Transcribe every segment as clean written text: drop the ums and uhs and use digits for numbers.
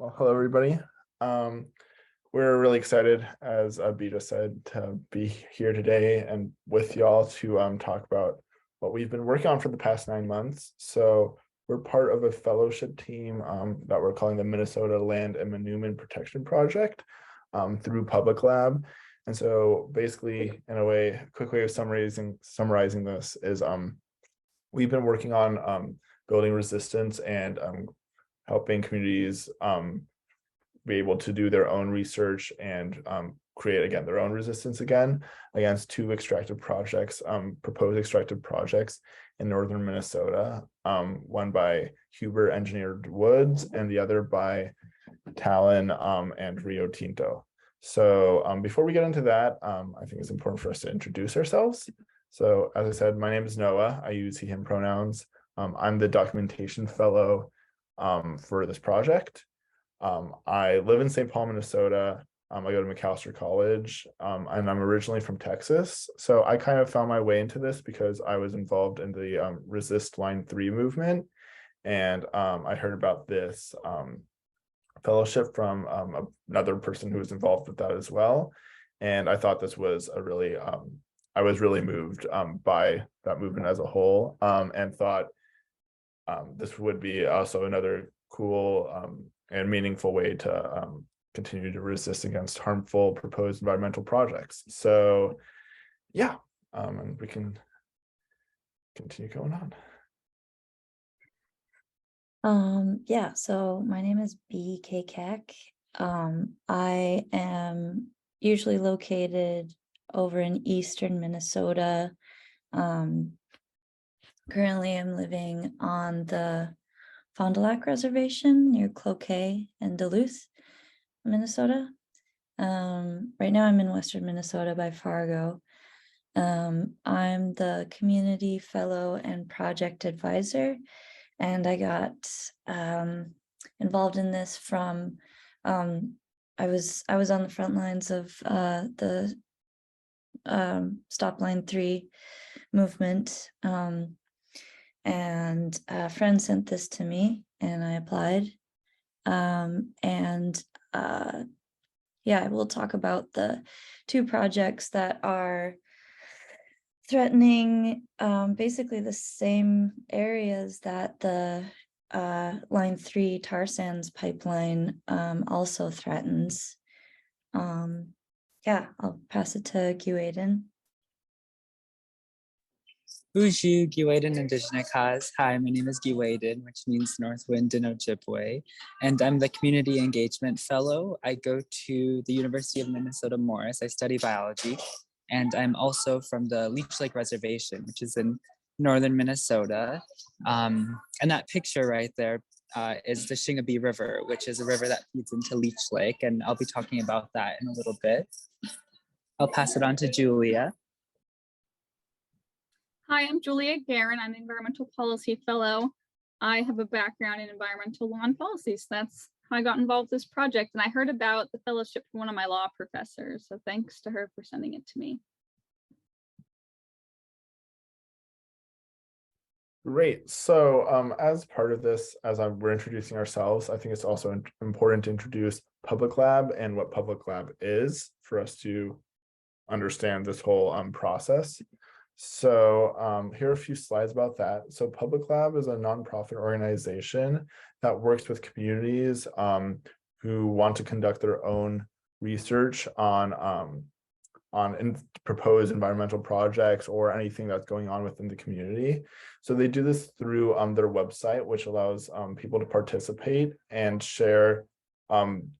Well, hello, everybody. We're really excited, as Bee just said, to be here today and with y'all to talk about what we've been working on for the past 9 months. So we're part of a fellowship team that we're calling the Minnesota Land and Manoomin Protection Project through Public Lab. And so basically, in a way, a quick way of summarizing this is we've been working on building resistance and helping communities be able to do their own research and create, again, their own resistance against two extractive projects, proposed extractive projects in northern Minnesota, one by Huber Engineered Woods and the other by Talon and Rio Tinto. So before we get into that, I think it's important for us to introduce ourselves. So as I said, my name is Noah. I use he, him pronouns. I'm the documentation fellow for this project. I live in St. Paul, Minnesota. I go to McAllister College, and I'm originally from Texas. So I kind of found my way into this because I was involved in the Resist Line 3 movement. And I heard about this fellowship from another person who was involved with that as well. And I thought this was a really, I was really moved by that movement as a whole, and thought this would be also another cool and meaningful way to continue to resist against harmful proposed environmental projects. So yeah, and we can continue going on. Yeah, so my name is Bee Kakac. I am usually located over in eastern Minnesota. Currently I'm living on the Fond du Lac Reservation near Cloquet and Duluth, Minnesota. Right now I'm in Western Minnesota by Fargo. I'm the community fellow and project advisor, and I got involved in this from I was on the front lines of the Stop Line 3 movement. And a friend sent this to me and I applied. Yeah, I will talk about the two projects that are threatening basically the same areas that the Line 3 tar sands pipeline also threatens. Yeah, I'll pass it to Giiwedin. Bonjour, Giiwedin Indigenous. Hi, my name is Giiwedin, which means North Wind in Ojibwe, and I'm the Community Engagement Fellow. I go to the University of Minnesota Morris. I study biology, and I'm also from the Leech Lake Reservation, which is in northern Minnesota. And that picture right there is the Shingabee River, which is a river that feeds into Leech Lake, and I'll be talking about that in a little bit. I'll pass it on to Julia. Hi, I'm Julia Guerrein. I'm an Environmental Policy Fellow. I have a background in environmental law and policies. That's how I got involved with this project. And I heard about the fellowship from one of my law professors. So thanks to her for sending it to me. Great. So as part of this, as we're introducing ourselves, I think it's also important to introduce Public Lab and what Public Lab is for us to understand this whole process. So here are a few slides about that. So Public Lab is a nonprofit organization that works with communities who want to conduct their own research on proposed environmental projects or anything that's going on within the community. So they do this through their website, which allows people to participate and share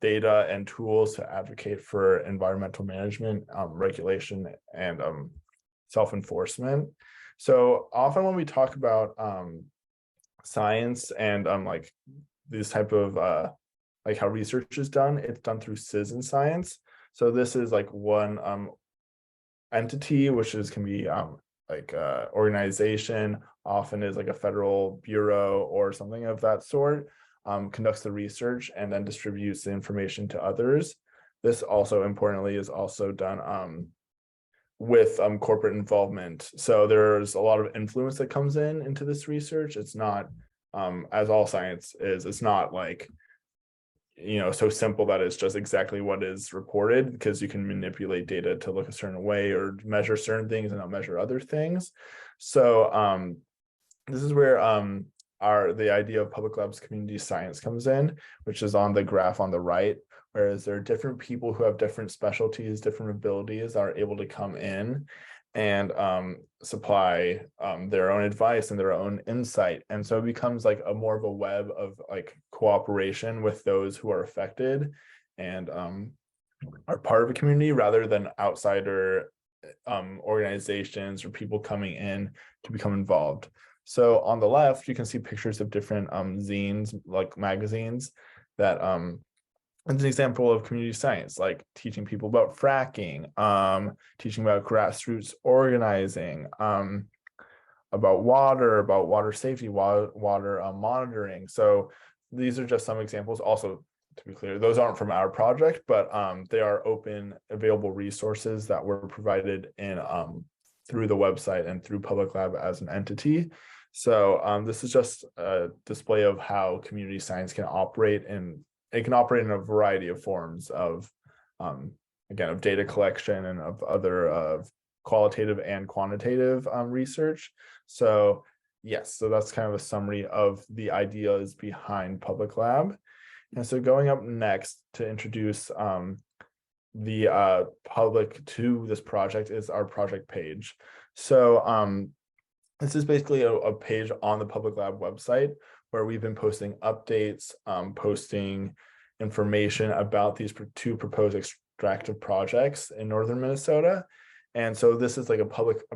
data and tools to advocate for environmental management, regulation, and self-enforcement. So often when we talk about science and like this type of like how research is done, it's done through citizen science. So this is like one entity, which can be like organization, often is like a federal bureau or something of that sort, conducts the research and then distributes the information to others. This also importantly is also done with corporate involvement. So there's a lot of influence that comes into this research. It's not, as all science is, it's not like so simple that it's just exactly what is reported, because you can manipulate data to look a certain way or measure certain things and not measure other things. So this is where the idea of public labs community science comes in, which is on the graph on the right. Whereas there are different people who have different specialties, different abilities, are able to come in and supply their own advice and their own insight. And so it becomes like a more of a web of like cooperation with those who are affected and are part of a community, rather than outsider organizations or people coming in to become involved. So on the left, you can see pictures of different zines, like magazines, that it's an example of community science, like teaching people about fracking, teaching about grassroots organizing, about water safety, water monitoring. So these are just some examples. Also, to be clear, those aren't from our project, but they are open, available resources that were provided in through the website and through Public Lab as an entity. So this is just a display of how community science can operate, and it can operate in a variety of forms of, again, of data collection and of other qualitative and quantitative research. So yes, so that's kind of a summary of the ideas behind Public Lab. And so going up next to introduce the public to this project is our project page. So this is basically a page on the Public Lab website where we've been posting updates, posting information about these two proposed extractive projects in northern Minnesota. And so this is like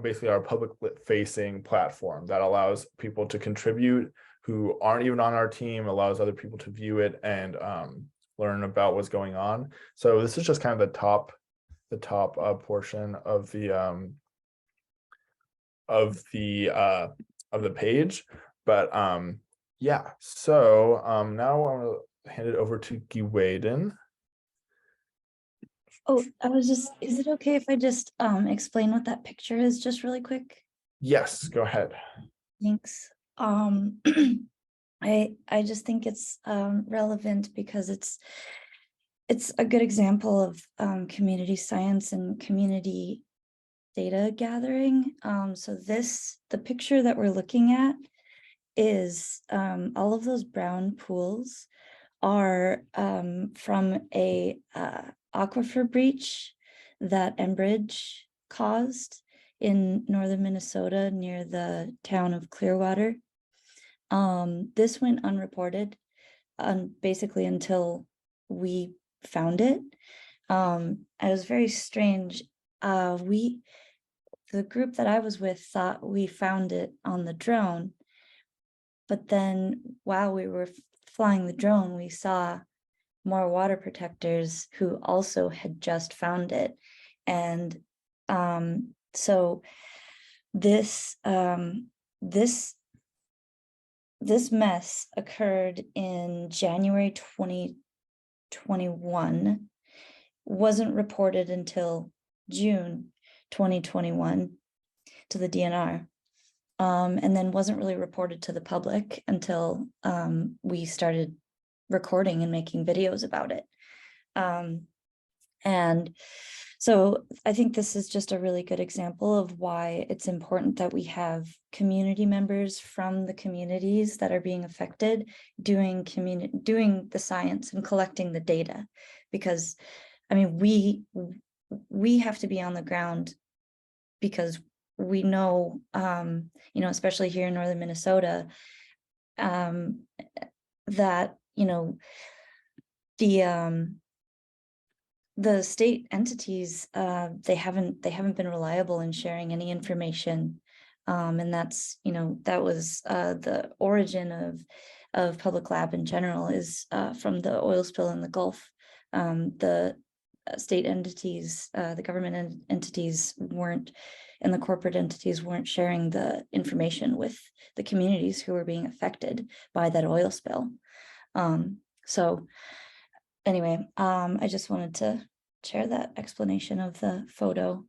basically our public facing platform that allows people to contribute who aren't even on our team, allows other people to view it and learn about what's going on. So this is just kind of the top portion of the page. But yeah, so now I want to hand it over to Giiwedin. Oh, is it okay if I just explain what that picture is just really quick? Yes, go ahead. Thanks. I just think it's relevant because it's a good example of community science and community data gathering. So the picture that we're looking at is all of those brown pools are from a aquifer breach that Enbridge caused in northern Minnesota near the town of Clearwater. This went unreported basically until we found it. It was very strange. The group that I was with thought we found it on the drone, but then while we were flying the drone, we saw more water protectors who also had just found it. And so this mess occurred in January 2021, wasn't reported until June 2021 to the DNR, and then wasn't really reported to the public until we started recording and making videos about it. And so I think this is just a really good example of why it's important that we have community members from the communities that are being affected doing the science and collecting the data, because I mean we have to be on the ground because we know especially here in northern Minnesota, that the state entities, they haven't been reliable in sharing any information, and that's that was the origin of Public Lab in general, is from the oil spill in the Gulf. The state entities, the government entities weren't, and the corporate entities weren't sharing the information with the communities who were being affected by that oil spill. So anyway, I just wanted to share that explanation of the photo.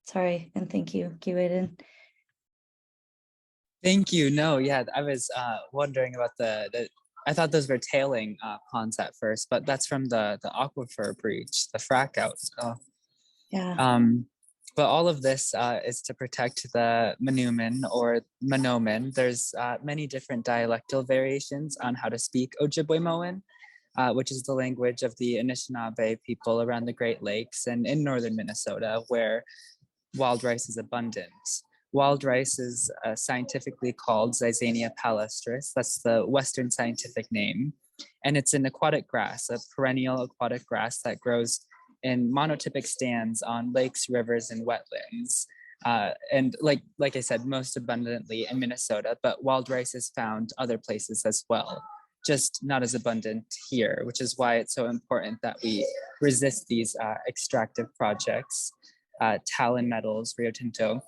Sorry, and thank you, Giiwedin. Thank you. No, yeah, I was wondering about the I thought those were tailing ponds at first, but that's from the aquifer breach, the frack out. So, Yeah. but all of this is to protect the Manoomin or Manoomin. There's many different dialectal variations on how to speak Ojibwe-Moan, which is the language of the Anishinaabe people around the Great Lakes and in northern Minnesota, where wild rice is abundant. Wild rice is scientifically called Zizania palustris. That's the Western scientific name. And it's an aquatic grass, a perennial aquatic grass that grows in monotypic stands on lakes, rivers, and wetlands. And like I said, most abundantly in Minnesota, but wild rice is found other places as well, just not as abundant here, which is why it's so important that we resist these extractive projects, Talon Metals, Rio Tinto,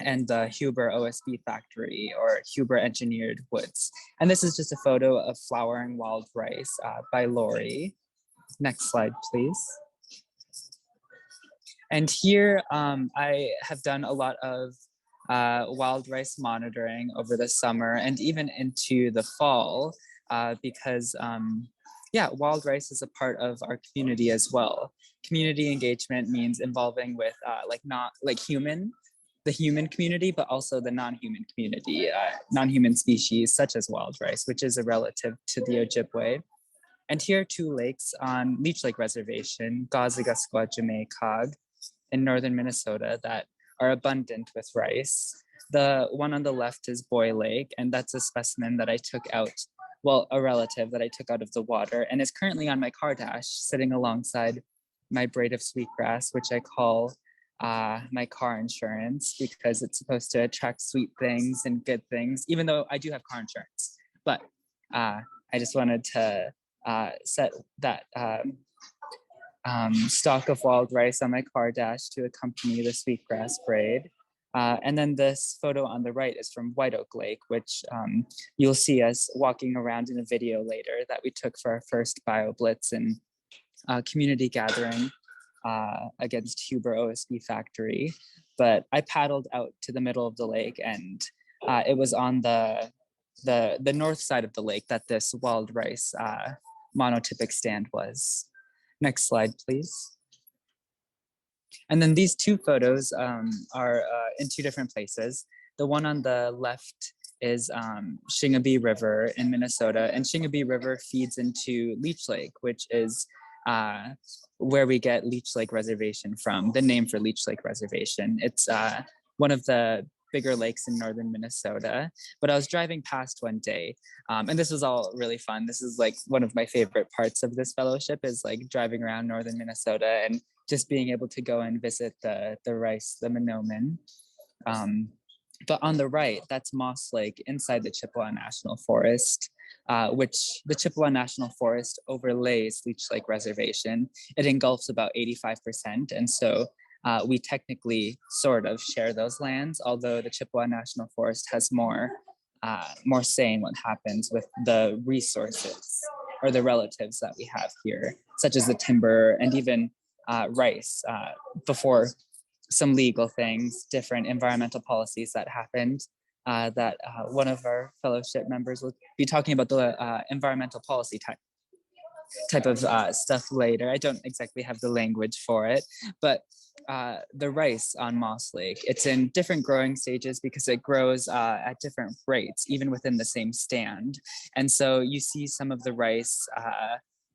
and the Huber OSB factory or Huber Engineered Woods. And this is just a photo of flowering wild rice by Lori. Next slide, please. And here I have done a lot of wild rice monitoring over the summer and even into the fall because yeah, wild rice is a part of our community as well. Community engagement means involving with the human community, but also the non-human community, non-human species such as wild rice, which is a relative to the Ojibwe. And here are two lakes on Leech Lake Reservation, Gazagasquatchumekag in northern Minnesota that are abundant with rice. The one on the left is Boy Lake, and that's a specimen that I took out, well, a relative that I took out of the water and is currently on my car dash, sitting alongside my braid of sweetgrass, which I call my car insurance because it's supposed to attract sweet things and good things, even though I do have car insurance. But I just wanted to set that stalk of wild rice on my car dash to accompany the sweetgrass braid. And then this photo on the right is from White Oak Lake, which you'll see us walking around in a video later that we took for our first BioBlitz and community gathering against Huber OSB factory. But I paddled out to the middle of the lake, and it was on the north side of the lake that this wild rice monotypic stand was. Next slide, please. And then these two photos are in two different places. The one on the left is Shingabee River in Minnesota, and Shingabee River feeds into Leech Lake, which is where we get Leech Lake Reservation from, the name for Leech Lake Reservation. It's one of the bigger lakes in northern Minnesota. But I was driving past one day, and this was all really fun. This is like one of my favorite parts of this fellowship is like driving around northern Minnesota and just being able to go and visit the rice, the Manoomin. But on the right, that's Moss Lake inside the Chippewa National Forest, which the Chippewa National Forest overlays Leech Lake Reservation. It engulfs about 85%. And so we technically sort of share those lands, although the Chippewa National Forest has more say in what happens with the resources or the relatives that we have here, such as the timber and even rice before some legal things, different environmental policies that happened that one of our fellowship members will be talking about the environmental policy type of stuff later. I don't exactly have the language for it, but the rice on Moss Lake, it's in different growing stages because it grows at different rates, even within the same stand. And so you see some of the rice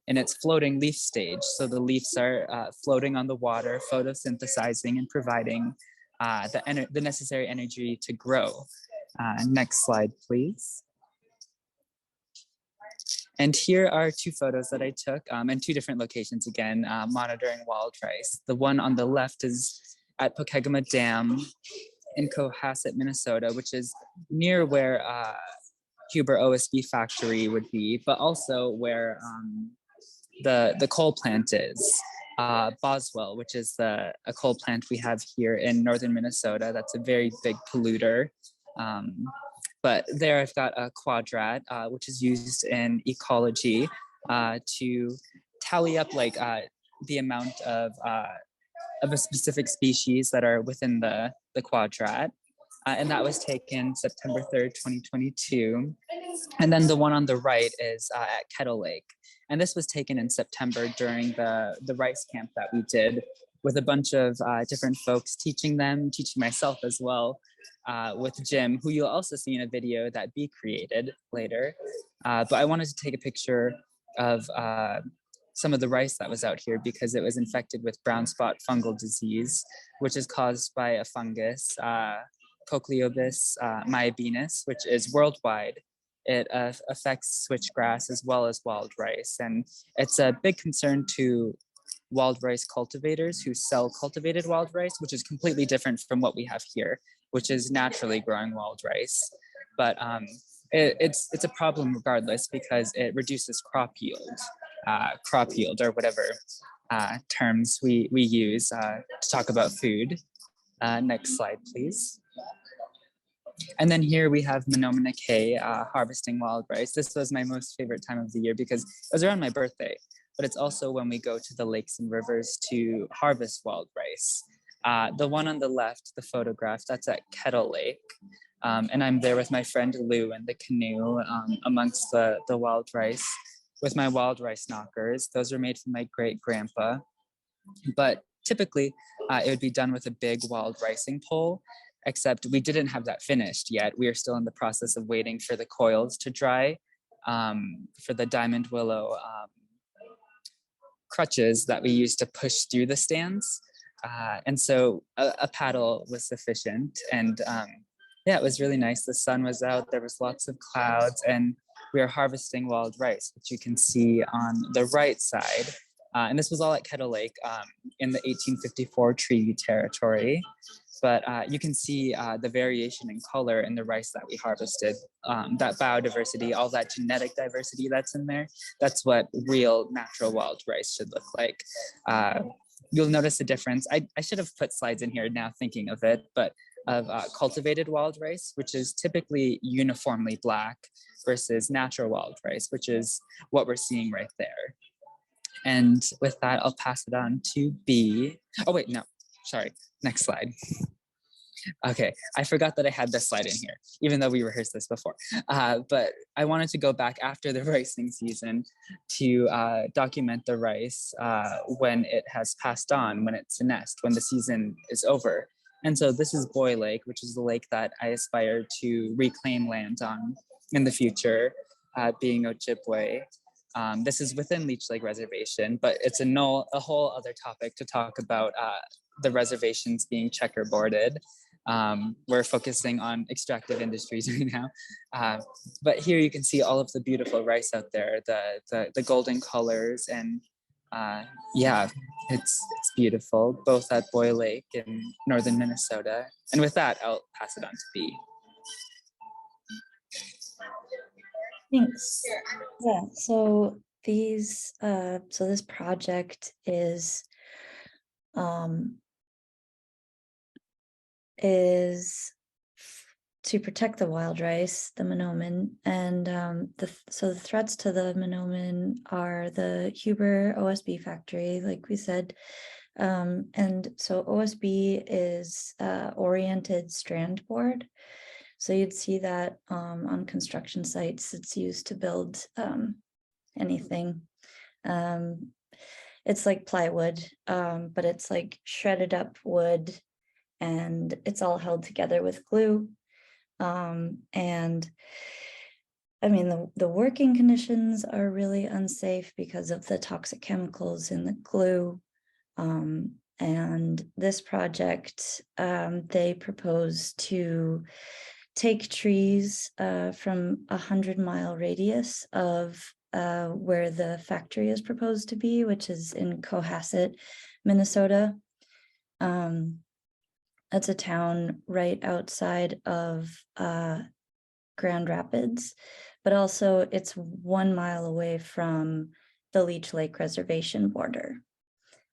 in its floating leaf stage. So the leaves are floating on the water, photosynthesizing and providing the necessary energy to grow. Next slide, please. And here are two photos that I took in two different locations again, monitoring wild rice. The one on the left is at Pokegama Dam in Cohasset, Minnesota, which is near where Huber OSB factory would be, but also where the coal plant is. Boswell, which is a coal plant we have here in northern Minnesota. That's a very big polluter. But there I've got a quadrat, which is used in ecology to tally up like the amount of a specific species that are within the quadrat. and that was taken September 3rd, 2022. And then the one on the right is at Kettle Lake. And this was taken in September during the rice camp that we did with a bunch of different folks, teaching myself as well, with Jim, who you'll also see in a video that Bee created later. But I wanted to take a picture of some of the rice that was out here because it was infected with brown spot fungal disease, which is caused by a fungus, Cochleobis myobinus, which is worldwide. It affects switchgrass as well as wild rice. And it's a big concern to wild rice cultivators who sell cultivated wild rice, which is completely different from what we have here, which is naturally growing wild rice. But it's a problem regardless because it reduces crop yield or whatever terms we use to talk about food. Next slide, please. And then here we have Manoomin harvesting wild rice. This was my most favorite time of the year because it was around my birthday, but it's also when we go to the lakes and rivers to harvest wild rice. The one on the left, the photograph, that's at Kettle Lake. And I'm there with my friend Lou in the canoe amongst the wild rice with my wild rice knockers. Those are made from my great grandpa. But typically it would be done with a big wild ricing pole, except we didn't have that finished yet. We are still in the process of waiting for the coils to dry for the diamond willow crutches that we use to push through the stands. And so a paddle was sufficient. And yeah, it was really nice. The sun was out, there was lots of clouds, and we are harvesting wild rice, which you can see on the right side. And this was all at Kettle Lake in the 1854 treaty territory. But you can see the variation in color in the rice that we harvested, that biodiversity, all that genetic diversity that's in there. That's what real natural wild rice should look like. You'll notice a difference. I should have put slides in here now thinking of it, but of cultivated wild rice, which is typically uniformly black, versus natural wild rice, which is what we're seeing right there. And with that, I'll pass it on to Bee. Oh wait, no, sorry, next slide. Okay, I forgot that I had this slide in here, even though we rehearsed this before. But I wanted to go back after the ricing season to document the rice when it has passed on, when it's a nest, when the season is over. And so this is Boy Lake, which is the lake that I aspire to reclaim land on in the future, being Ojibwe. This is within Leech Lake Reservation, but it's a whole other topic to talk about the reservations being checkerboarded. We're focusing on extractive industries right now. But here you can see all of the beautiful rice out there, the golden colors, and yeah, it's beautiful, both at Boy Lake in northern Minnesota. And with that, I'll pass it on to Bee. Thanks. Yeah, so this project is to protect the wild rice, the Manoomin, and so the threats to the Manoomin are the Huber OSB factory, like we said, and so OSB is oriented strand board. So you'd see that on construction sites. It's used to build anything. It's like plywood, but it's like shredded up wood, and it's all held together with glue. And I mean, the working conditions are really unsafe because of the toxic chemicals in the glue. And this project, they propose to take trees from 100-mile radius of where the factory is proposed to be, which is in Cohasset, Minnesota. That's a town right outside of Grand Rapids, but also it's 1 mile away from the Leech Lake Reservation border.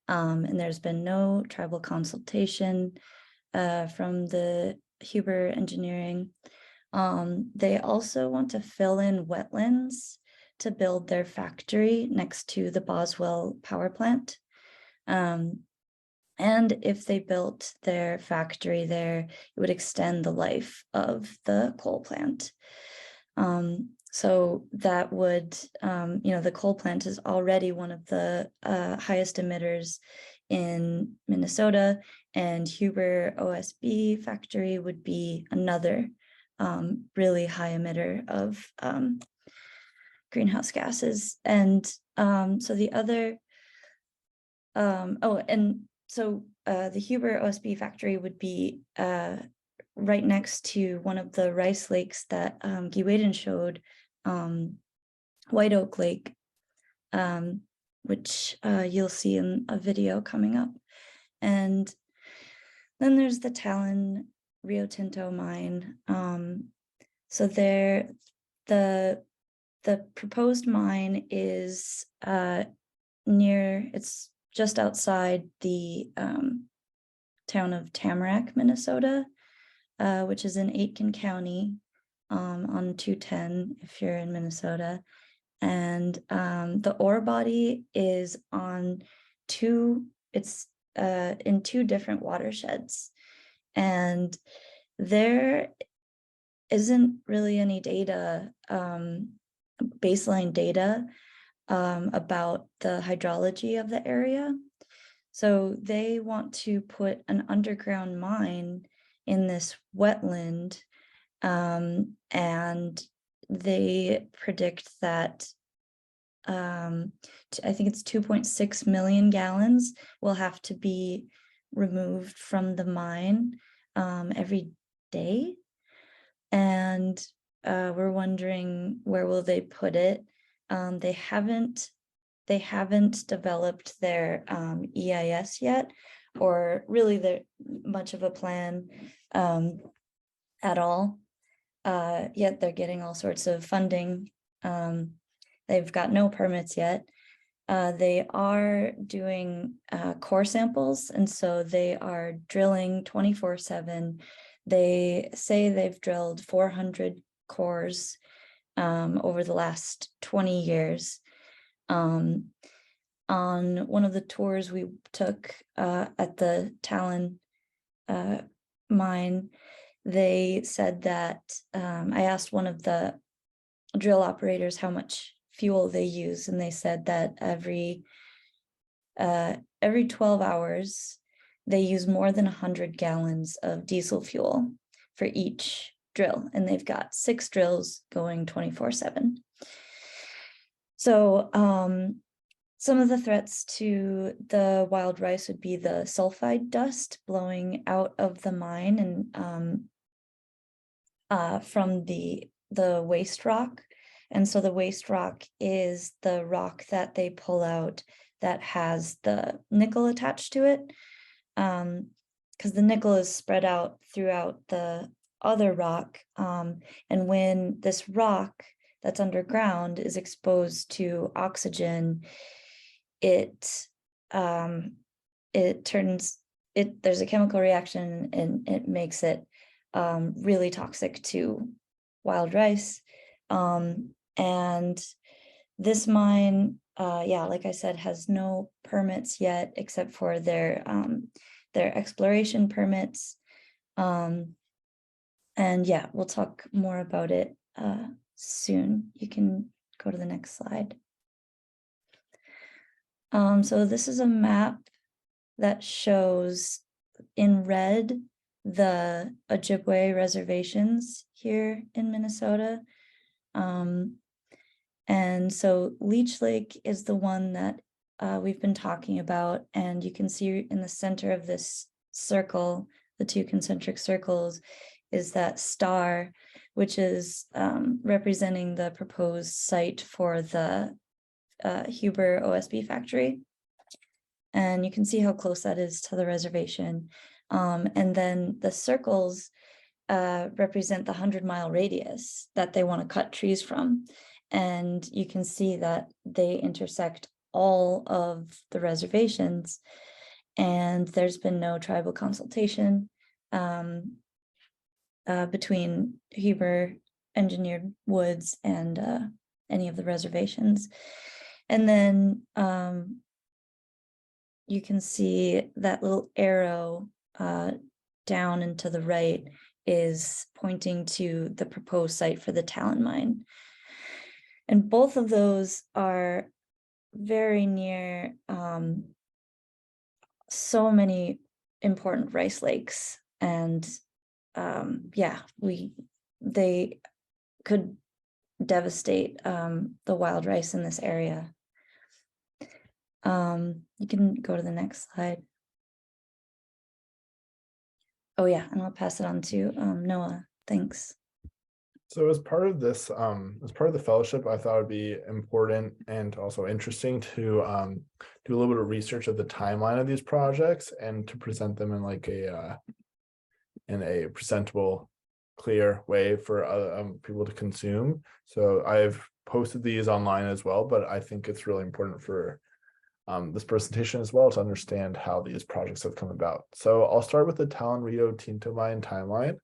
And there's been no tribal consultation from the Huber Engineering. They also want to fill in wetlands to build their factory next to the Boswell power plant. And if they built their factory there, it would extend the life of the coal plant. So that would, the coal plant is already one of the highest emitters in Minnesota, and Huber OSB factory would be another really high emitter of greenhouse gases. And so the other, the Huber OSB factory would be right next to one of the rice lakes that Giiwedin showed, White Oak Lake, which you'll see in a video coming up. And then there's the Talon Rio Tinto mine. So there, the proposed mine is it's just outside the town of Tamarack, Minnesota, which is in Aitkin County, on 210 if you're in Minnesota. And the ore body is in two different watersheds. And there isn't really any data, baseline data, about the hydrology of the area. So they want to put an underground mine in this wetland, and they predict that I think it's 2.6 million gallons will have to be removed from the mine every day. And we're wondering, where will they put it? They haven't developed their EIS yet, or really much of a plan at all. Yet they're getting all sorts of funding. They've got no permits yet. They are doing core samples, and so they are drilling 24/7. They say they've drilled 400 cores over the last 20 years. On one of the tours we took at the Talon mine, they said that, I asked one of the drill operators how much fuel they use, and they said that every 12 hours they use more than 100 gallons of diesel fuel for each drill, and they've got 6 drills going 24/7. So some of the threats to the wild rice would be the sulfide dust blowing out of the mine and from the waste rock. And so the waste rock is the rock that they pull out that has the nickel attached to it, because the nickel is spread out throughout the other rock. And when this rock that's underground is exposed to oxygen, there's a chemical reaction, and it makes it really toxic to wild rice. And this mine, like I said, has no permits yet, except for their exploration permits. And yeah, we'll talk more about it soon. You can go to the next slide. So this is a map that shows in red the Ojibwe reservations here in Minnesota. And so Leech Lake is the one that we've been talking about, and you can see in the center of this circle, the 2 concentric circles, is that star, which is representing the proposed site for the Huber OSB factory. And you can see how close that is to the reservation. And then the circles represent the 100-mile radius that they want to cut trees from. And you can see that they intersect all of the reservations, and there's been no tribal consultation between Huber Engineered Woods and any of the reservations. And then you can see that little arrow down and to the right is pointing to the proposed site for the Talon mine. And both of those are very near so many important rice lakes. And yeah, they could devastate the wild rice in this area. You can go to the next slide. Oh yeah, and I'll pass it on to Noah. Thanks. So as part of this, as part of the fellowship, I thought it'd be important and also interesting to do a little bit of research of the timeline of these projects and to present them in like in a presentable, clear way for people to consume. So I've posted these online as well, but I think it's really important for this presentation as well to understand how these projects have come about. So I'll start with the Talon Rio Tinto mine timeline.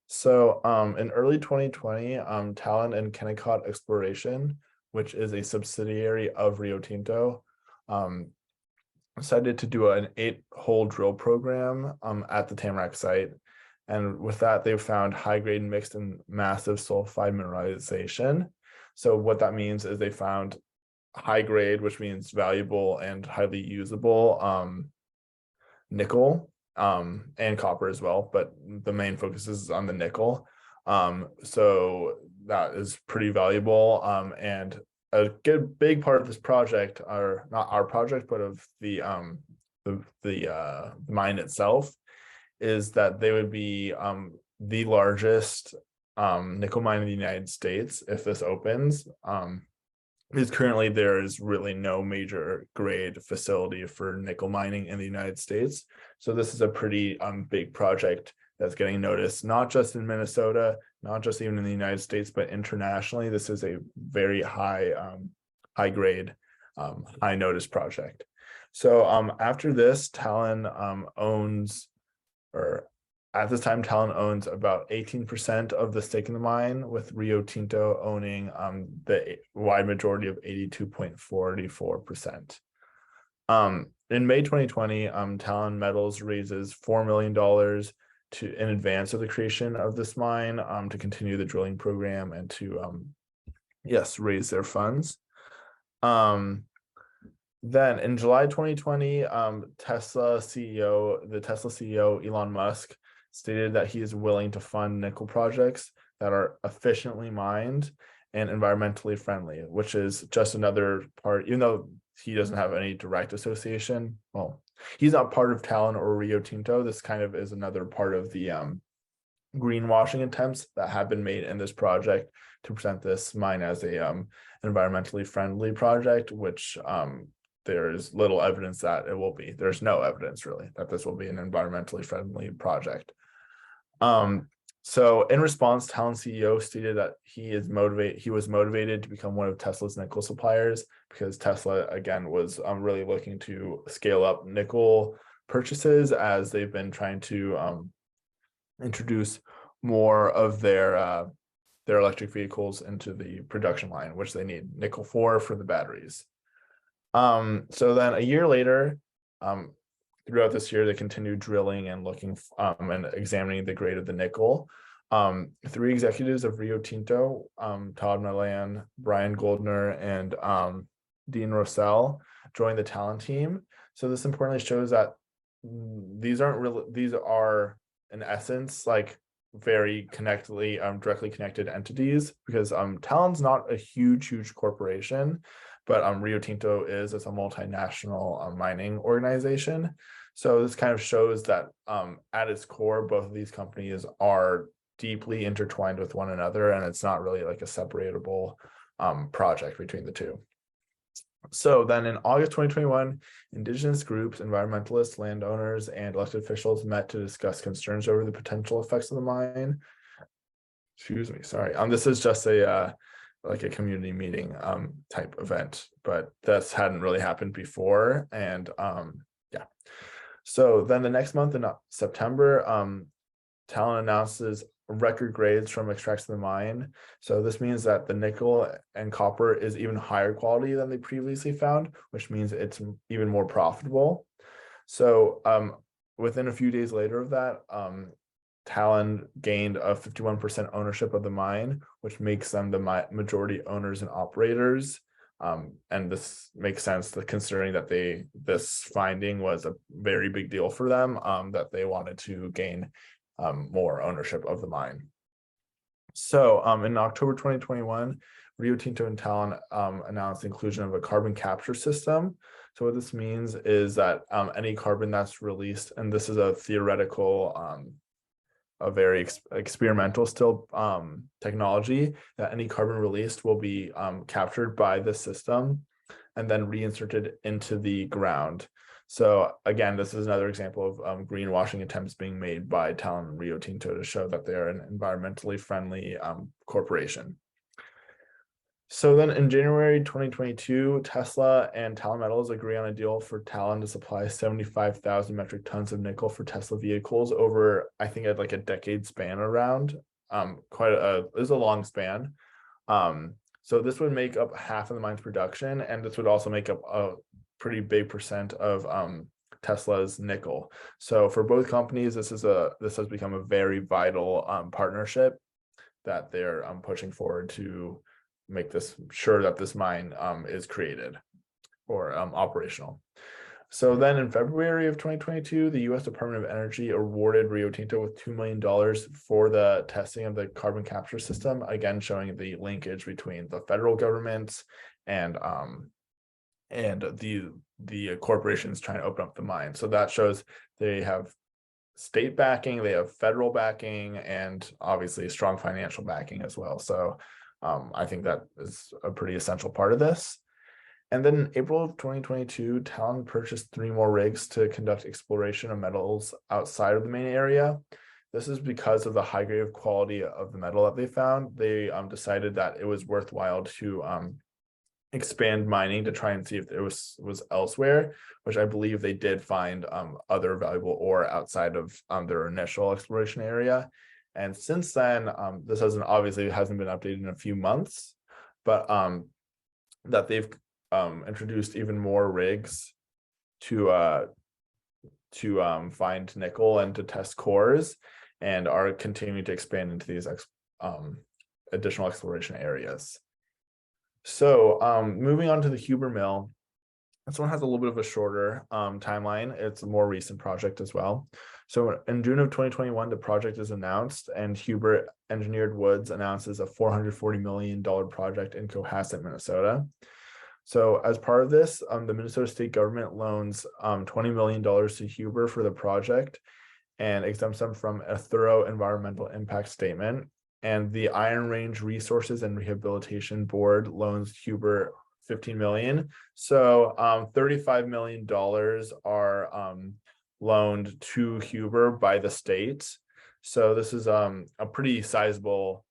So in early 2020, Talon and Kennecott Exploration, which is a subsidiary of Rio Tinto, decided to do an 8-hole drill program at the Tamarack site. And with that, they found high-grade mixed and massive sulfide mineralization. So what that means is they found high grade, which means valuable and highly usable nickel and copper as well, but the main focus is on the nickel. So that is pretty valuable. And a good big part of this project, or not our project, but of the mine itself, is that they would be the largest nickel mine in the United States if this opens. Because currently there is really no major grade facility for nickel mining in the United States. So this is a pretty big project that's getting noticed, not just in Minnesota, not just even in the United States, but internationally. This is a very high grade, high notice project. So after this, Talon owns, or at this time, Talon owns about 18% of the stake in the mine, with Rio Tinto owning the wide majority of 82.44%. In May 2020, Talon Metals raises $4 million in advance of the creation of this mine to continue the drilling program and to, raise their funds. Then in July 2020, the Tesla CEO, Elon Musk, stated that he is willing to fund nickel projects that are efficiently mined and environmentally friendly, which is just another part, even though he doesn't have any direct association. Well, he's not part of Talon or Rio Tinto. This kind of is another part of the greenwashing attempts that have been made in this project to present this mine as a environmentally friendly project, which there's little evidence that it will be. There's no evidence really that this will be an environmentally friendly project. So in response, Talon CEO stated that he was motivated to become one of Tesla's nickel suppliers because Tesla, again, was really looking to scale up nickel purchases as they've been trying to introduce more of their electric vehicles into the production line, which they need nickel for the batteries. So then a year later, throughout this year, they continued drilling and looking and examining the grade of the nickel. 3 executives of Rio Tinto, Todd Milan, Brian Goldner, and Dean Rossell, joined the Talon team. So this importantly shows that these are in essence like very directly connected entities, because Talon's not a huge corporation, but Rio Tinto is as a multinational mining organization. So this kind of shows that at its core, both of these companies are deeply intertwined with one another, and it's not really like a separatable project between the two. So then in August 2021, Indigenous groups, environmentalists, landowners, and elected officials met to discuss concerns over the potential effects of the mine. Excuse me, sorry. This is just a like a community meeting type event, but this hadn't really happened before. And so then the next month in September, Talon announces record grades from extracts of the mine. So this means that the nickel and copper is even higher quality than they previously found, which means it's even more profitable. So within a few days later of that, Talon gained a 51% ownership of the mine, which makes them the majority owners and operators. And this makes sense considering that this finding was a very big deal for them, that they wanted to gain more ownership of the mine. So in October 2021, Rio Tinto and Talon announced the inclusion of a carbon capture system. So what this means is that any carbon that's released, and this is a theoretical, a very experimental still technology, that any carbon released will be captured by the system and then reinserted into the ground. So again, this is another example of greenwashing attempts being made by Talon and Rio Tinto to show that they're an environmentally friendly corporation. So then in January 2022, Tesla and Talon Metals agree on a deal for Talon to supply 75,000 metric tons of nickel for Tesla vehicles over, I think, like a decade span around. It was a long span. So this would make up half of the mine's production, and this would also make up a pretty big percent of Tesla's nickel. So for both companies, this has become a very vital partnership that they're pushing forward to make this sure that this mine is created or operational. So then in February of 2022, the U.S. Department of Energy awarded Rio Tinto with $2 million for the testing of the carbon capture system, again showing the linkage between the federal government and the corporations trying to open up the mine. So that shows they have state backing, they have federal backing, and obviously strong financial backing as well. So I think that is a pretty essential part of this. And then in April of 2022, Talon purchased 3 more rigs to conduct exploration of metals outside of the main area. This is because of the high grade of quality of the metal that they found. They decided that it was worthwhile to expand mining to try and see if there was elsewhere, which I believe they did find other valuable ore outside of their initial exploration area. And since then, this hasn't been updated in a few months, but that they've introduced even more rigs to find nickel and to test cores, and are continuing to expand into these additional exploration areas. So moving on to the Huber mill, this one has a little bit of a shorter timeline. It's a more recent project as well. So in June of 2021, the project is announced, and Huber Engineered Woods announces a $440 million project in Cohasset, Minnesota. So as part of this, the Minnesota state government loans $20 million to Huber for the project and exempts them from a thorough environmental impact statement. And the Iron Range Resources and Rehabilitation Board loans Huber $15 million. So $35 million are loaned to Huber by the state. So this is a pretty sizable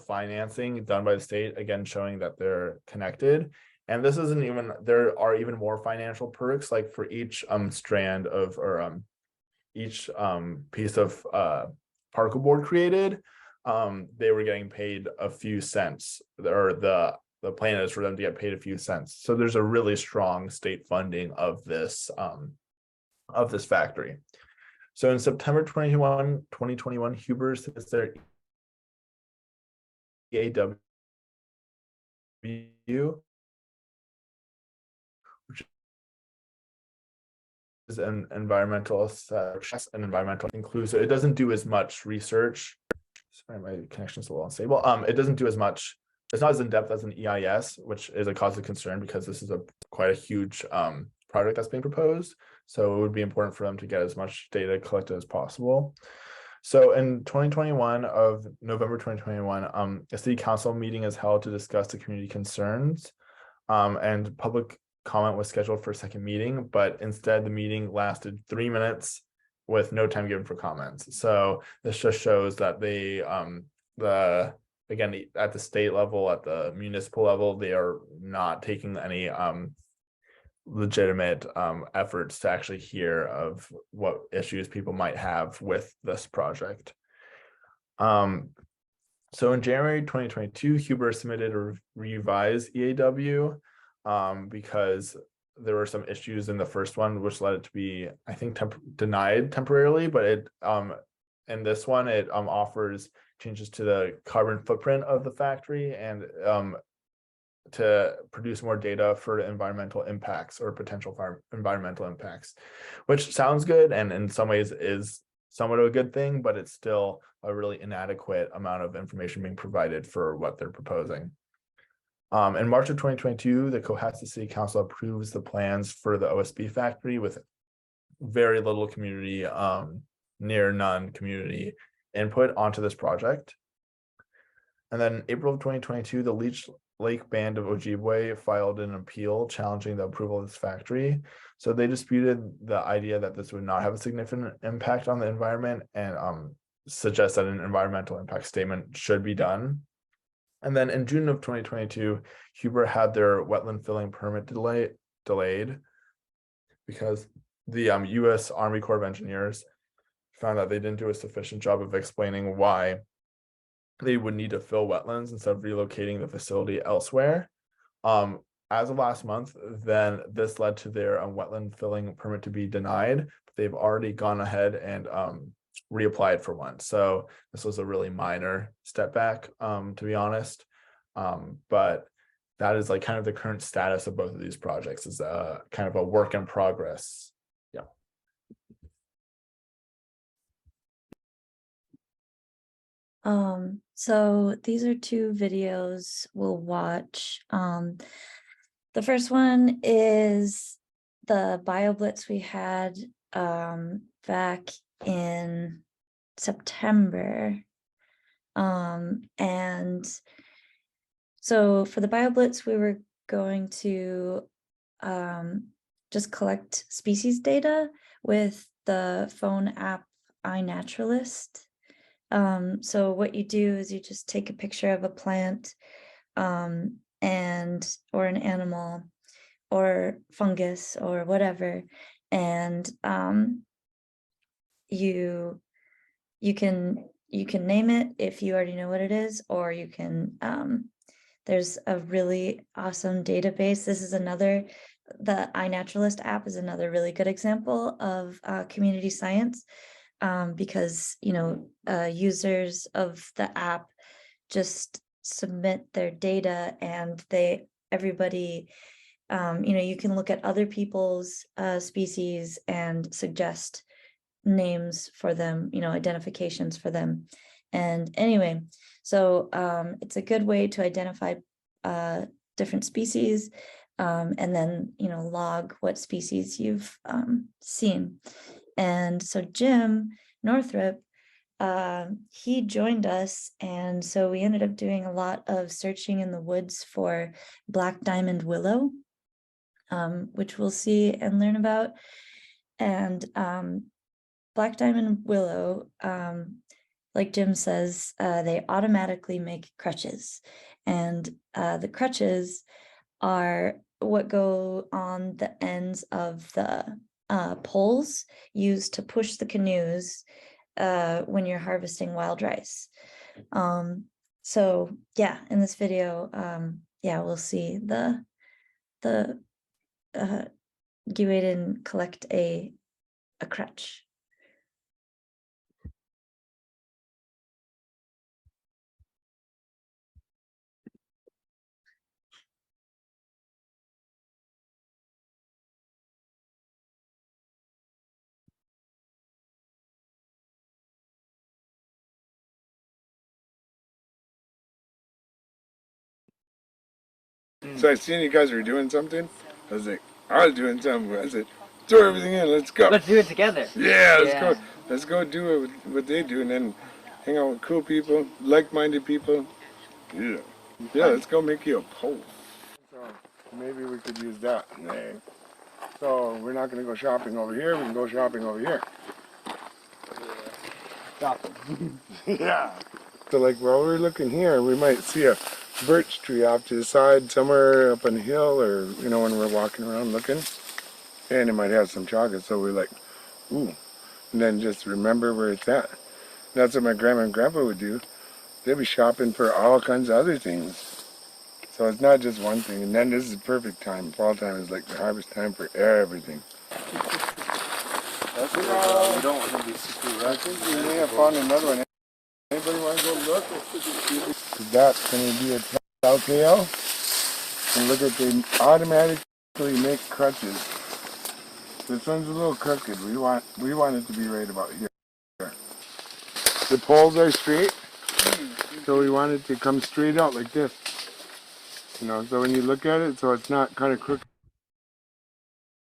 financing done by the state, again showing that they're connected. And this isn't even, there are even more financial perks, like for each strand of, or each piece of particle board created, they were getting paid a few cents, or the plan is for them to get paid a few cents. So there's a really strong state funding of this factory. So in September 2021, Huber says their EAW, which is an environmentalist and environmental inclusive. It doesn't do as much research. Sorry, my connection's a little unstable. It doesn't do as much. It's not as in depth as an EIS, which is a cause of concern because this is quite a huge project that's being proposed. So it would be important for them to get as much data collected as possible. So in November 2021, a city council meeting is held to discuss the community concerns, and public comment was scheduled for a second meeting, but instead the meeting lasted 3 minutes with no time given for comments. So this just shows that they, again, at the state level, at the municipal level, they are not taking any legitimate efforts to actually hear of what issues people might have with this project. So in September 2021, Huber says their EAW, which is an environmentalist and environmental inclusive. It doesn't do as much research. It's not as in depth as an EIS, which is a cause of concern because this is quite a huge project that's being proposed. So it would be important for them to get as much data collected as possible. So in 2021, a city council meeting is held to discuss the community concerns, and public comment was scheduled for a second meeting, but instead the meeting lasted 3 minutes with no time given for comments. So this just shows that they, again, at the state level, at the municipal level, they are not taking any So in January 2022, Huber submitted a revised EAW because there were some issues in the first one, which led it to be, I think, denied temporarily. But it in this one, it offers changes to the carbon footprint of the factory and to produce more data for environmental impacts or potential environmental impacts, which sounds good and in some ways is somewhat of a good thing, but it's still a really inadequate amount of information being provided for what they're proposing. In March of 2022, the Cohasset City Council approves the plans for the OSB factory with very little community, near none community input onto this project. And then April of 2022, the Leech Lake Band of Ojibwe filed an appeal challenging the approval of this factory. So they disputed the idea that this would not have a significant impact on the environment and suggest that an environmental impact statement should be done. And then in June of 2022, Huber had their wetland filling permit delayed because the U.S. Army Corps of Engineers found that they didn't do a sufficient job of explaining why they would need to fill wetlands instead of relocating the facility elsewhere. As of last month, then this led to their wetland filling permit to be denied. But they've already gone ahead and reapplied for one. So this was a really minor step back, to be honest. But that is like kind of the current status of both of these projects, is kind of a work in progress. Yeah. So these are two videos we'll watch. The first one is the BioBlitz we had back in September. And so for the BioBlitz, we were going to just collect species data with the phone app iNaturalist. So what you do is you just take a picture of a plant or an animal or fungus or whatever, and you can name it if you already know what it is, or you can there's a really awesome database. This is another, the iNaturalist app is another really good example of community science. Because users of the app just submit their data, and everybody you can look at other people's species and suggest names for them, identifications for them. And anyway, so it's a good way to identify different species, and then log what species you've seen. And so Jim Northrup, he joined us, and so we ended up doing a lot of searching in the woods for black diamond willow, which we'll see and learn about. And black diamond willow, like Jim says, they automatically make crutches, and the crutches are what go on the ends of the poles used to push the canoes when you're harvesting wild rice. So yeah, in this video, we'll see the Giiwedin collect a crutch. So I seen you guys were doing something. I was like, I was doing something. I said, throw everything in, let's go. Let's do it together. Yeah, let's go. Let's go do what they do, and then hang out with cool people, like-minded people. Yeah, let's go make you a pole. So maybe we could use that. So we're not gonna go shopping over here. We can go shopping over here. Shopping. Yeah. So like while we're looking here, we might see a birch tree off to the side somewhere up on the hill, or when we're walking around looking, and it might have some chocolate, so we're like, ooh, and then just remember where it's at. That's what my grandma and grandpa would do. They'd be shopping for all kinds of other things. So it's not just one thing. And then this is the perfect time. Fall time is like the harvest time for everything. That's we don't want to be super I think we may have found another one. Anybody want to go look? That's going to be a telltale. And look at, they automatically make crutches. This one's a little crooked. We want it to be right about here. The poles are straight, so we want it to come straight out like this. You know, so when you look at it, so it's not kind of crooked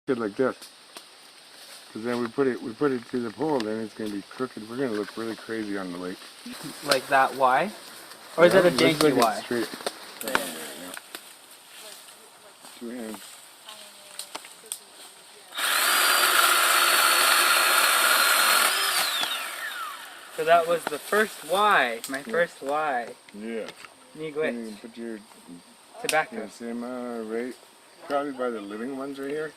like this. Because then we put it to the pole, then it's going to be crooked. We're going to look really crazy on the lake. Like that Y? Or is that a janky Y? Straight. Yeah. 2 hands. So that was the first Y, my first Y. Yeah. Giiwedin. You can put your Tobacco. same right, probably by the living ones right here.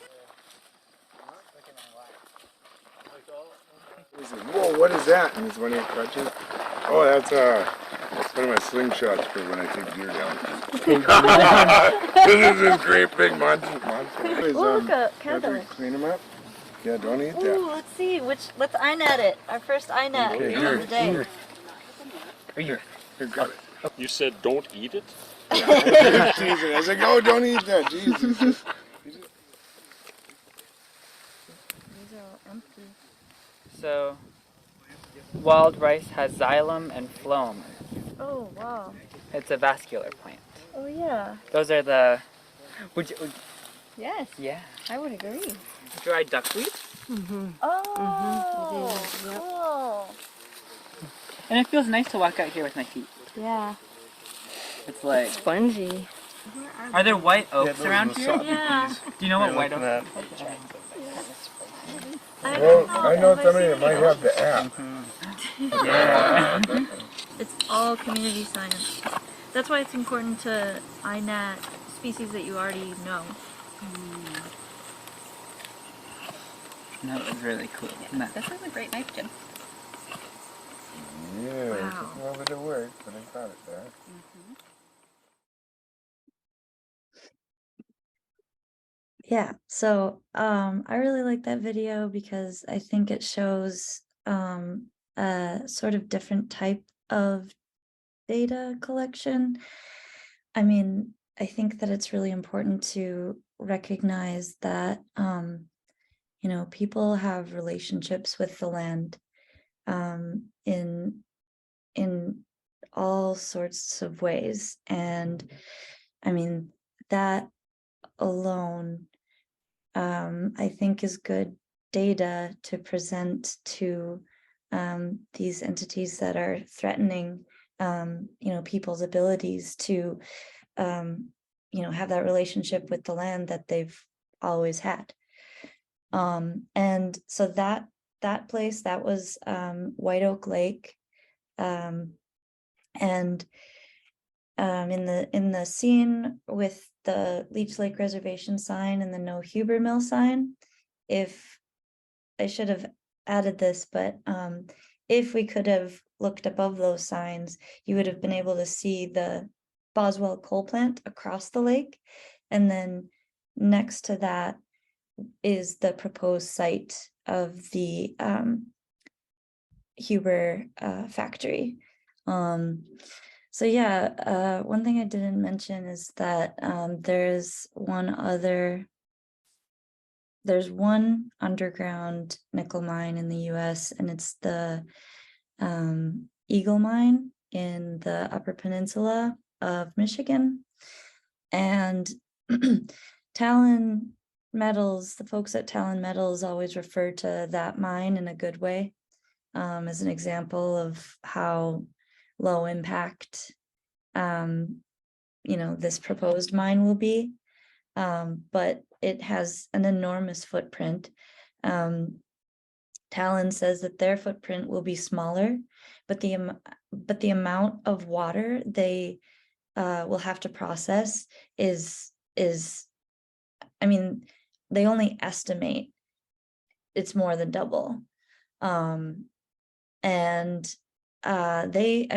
Whoa, what is that? And it's one of your crutches. Oh, that's one of my slingshots for when I take deer down. This is this great big monster. Ooh, look at After we Kendall. clean them up. Yeah, don't eat that. Ooh, let's see. Let's eye-net it. Our first eye-net Okay, of here, the day. here. Here. Here, got it. You said don't eat it? Jesus. I said, oh, don't eat that. Jesus. These are all empty. So, wild rice has xylem and phloem. Oh, wow. It's a vascular plant. Oh, yeah. Those are the... Yes, Yeah. I would agree. Dried duckweed. Oh, cool. And it feels nice to walk out here with my feet. Yeah. It's like... Spongy. Are there white oaks around here? Yeah. Do you know what white oaks are? Well, I know somebody that might have the app. Yeah. It's all community science. That's why it's important to eye-net species that you already know. That was really cool. This is a great knife, Jim. Yeah, Wow. it took a little bit of work, but I got it there. Yeah, so I really like that video because I think it shows a sort of different type of data collection. I mean, I think that it's really important to recognize that you know, people have relationships with the land in all sorts of ways, and I mean that alone I think is good data to present to these entities that are threatening you know, people's abilities to you know, have that relationship with the land that they've always had. And so that place, that was White Oak Lake, and in the scene with the Leech Lake Reservation sign and the No Huber Mill sign, if I should have added this, but if we could have looked above those signs, you would have been able to see the Boswell coal plant across the lake, and then next to that is the proposed site of the Huber factory. So yeah, one thing I didn't mention is that there's one underground nickel mine in the US, and it's the Eagle Mine in the Upper Peninsula of Michigan. And Talon Metals, the folks at Talon Metals always refer to that mine in a good way, as an example of how low impact you know, this proposed mine will be, but it has an enormous footprint. Talon says that their footprint will be smaller, but the amount of water they will have to process is I mean, they only estimate it's more than double. And at the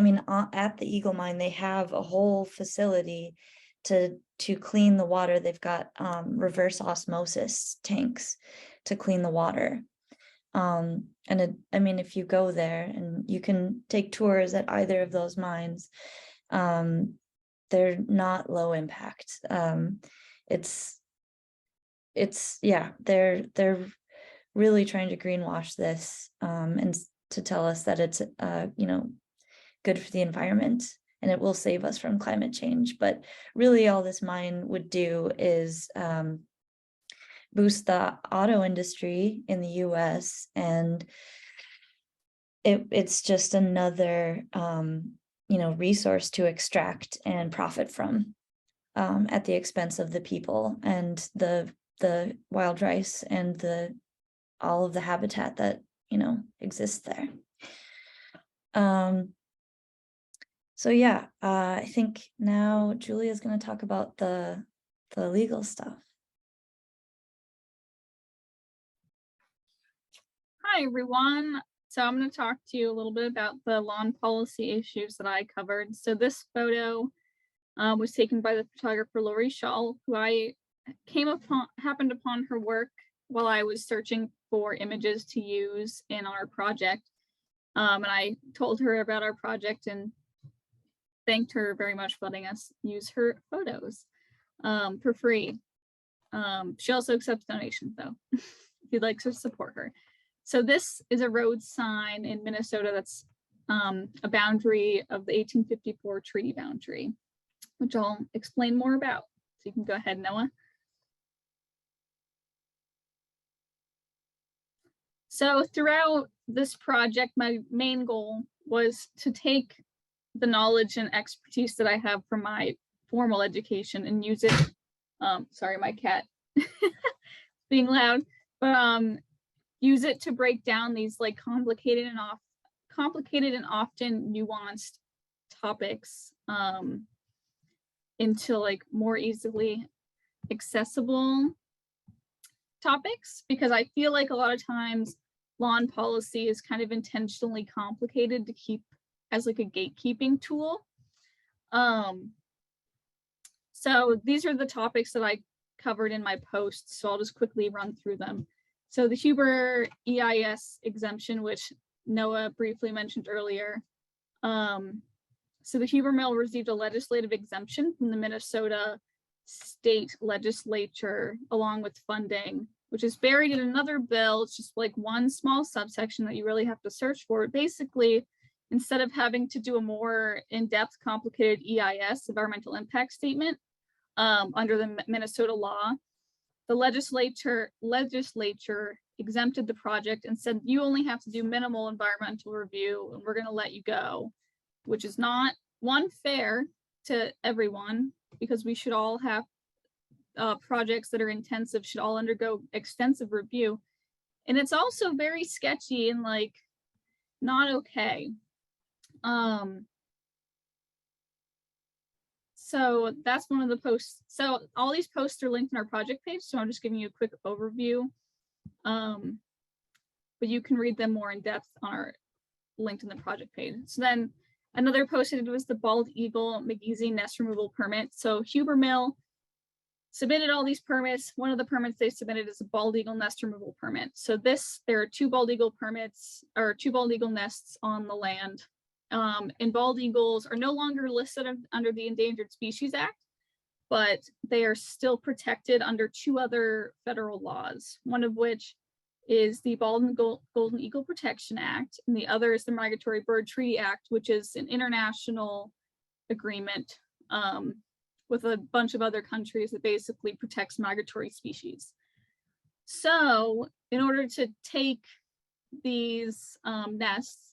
Eagle Mine, they have a whole facility to clean the water. They've got reverse osmosis tanks to clean the water. If you go there, and you can take tours at either of those mines, they're not low impact. They're really trying to greenwash this, and to tell us that it's good for the environment and it will save us from climate change. But really all this mine would do is boost the auto industry in the US, and it's just another resource to extract and profit from, at the expense of the people and the wild rice and all of the habitat that exists there. I think now Julia's going to talk about the legal stuff. Hi, everyone. So I'm going to talk to you a little bit about the lawn policy issues that I covered. So this photo was taken by the photographer Lori Shaw, who I happened upon her work while I was searching for images to use in our project. And I told her about our project and thanked her very much for letting us use her photos for free. She also accepts donations though, if you'd like to support her. So this is a road sign in Minnesota that's a boundary of the 1854 treaty boundary, which I'll explain more about. So you can go ahead, Noah. So throughout this project, my main goal was to take the knowledge and expertise that I have from my formal education and use it. Sorry, my cat being loud, but use it to break down these like complicated and often nuanced topics into like more easily accessible topics, because I feel like a lot of times lawn policy is kind of intentionally complicated to keep as like a gatekeeping tool. So these are the topics that I covered in my posts, so I'll just quickly run through them. So the Huber EIS exemption, which Noah briefly mentioned earlier. So the Huber mill received a legislative exemption from the Minnesota state legislature, along with funding, which is buried in another bill. It's just like one small subsection that you really have to search for. Basically, instead of having to do a more in-depth, complicated EIS, environmental impact statement, under the Minnesota law, the legislature exempted the project and said, you only have to do minimal environmental review and we're going to let you go, which is not, one, fair to everyone, because we should all have projects that are intensive should all undergo extensive review. And it's also very sketchy and like not okay. So that's one of the posts. So all these posts are linked in our project page. So I'm just giving you a quick overview. But you can read them more in depth on our linked in the project page. So then another post I did was the Bald Eagle McGeezy nest removal permit. So Huber Mill submitted all these permits. One of the permits they submitted is a bald eagle nest removal permit. So there are two bald eagle permits, or two bald eagle nests on the land. And bald eagles are no longer listed under the Endangered Species Act, but they are still protected under two other federal laws, one of which is the Bald and Golden Eagle Protection Act, and the other is the Migratory Bird Treaty Act, which is an international agreement with a bunch of other countries that basically protects migratory species. So in order to take these nests,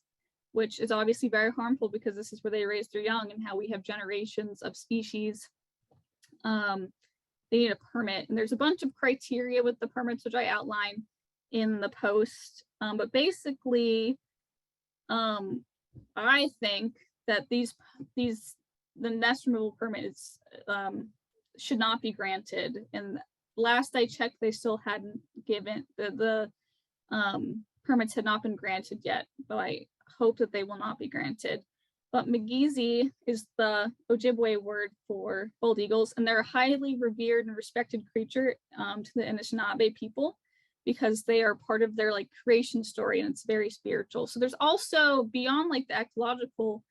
which is obviously very harmful because this is where they raise their young and how we have generations of species, they need a permit. And there's a bunch of criteria with the permits, which I outline in the post. But basically, I think that the nest removal permits should not be granted. And last I checked, they still hadn't given, the permits had not been granted yet, but I hope that they will not be granted. But Migizi is the Ojibwe word for bald eagles, and they're a highly revered and respected creature to the Anishinaabe people because they are part of their like creation story, and it's very spiritual. So there's also, beyond like the ecological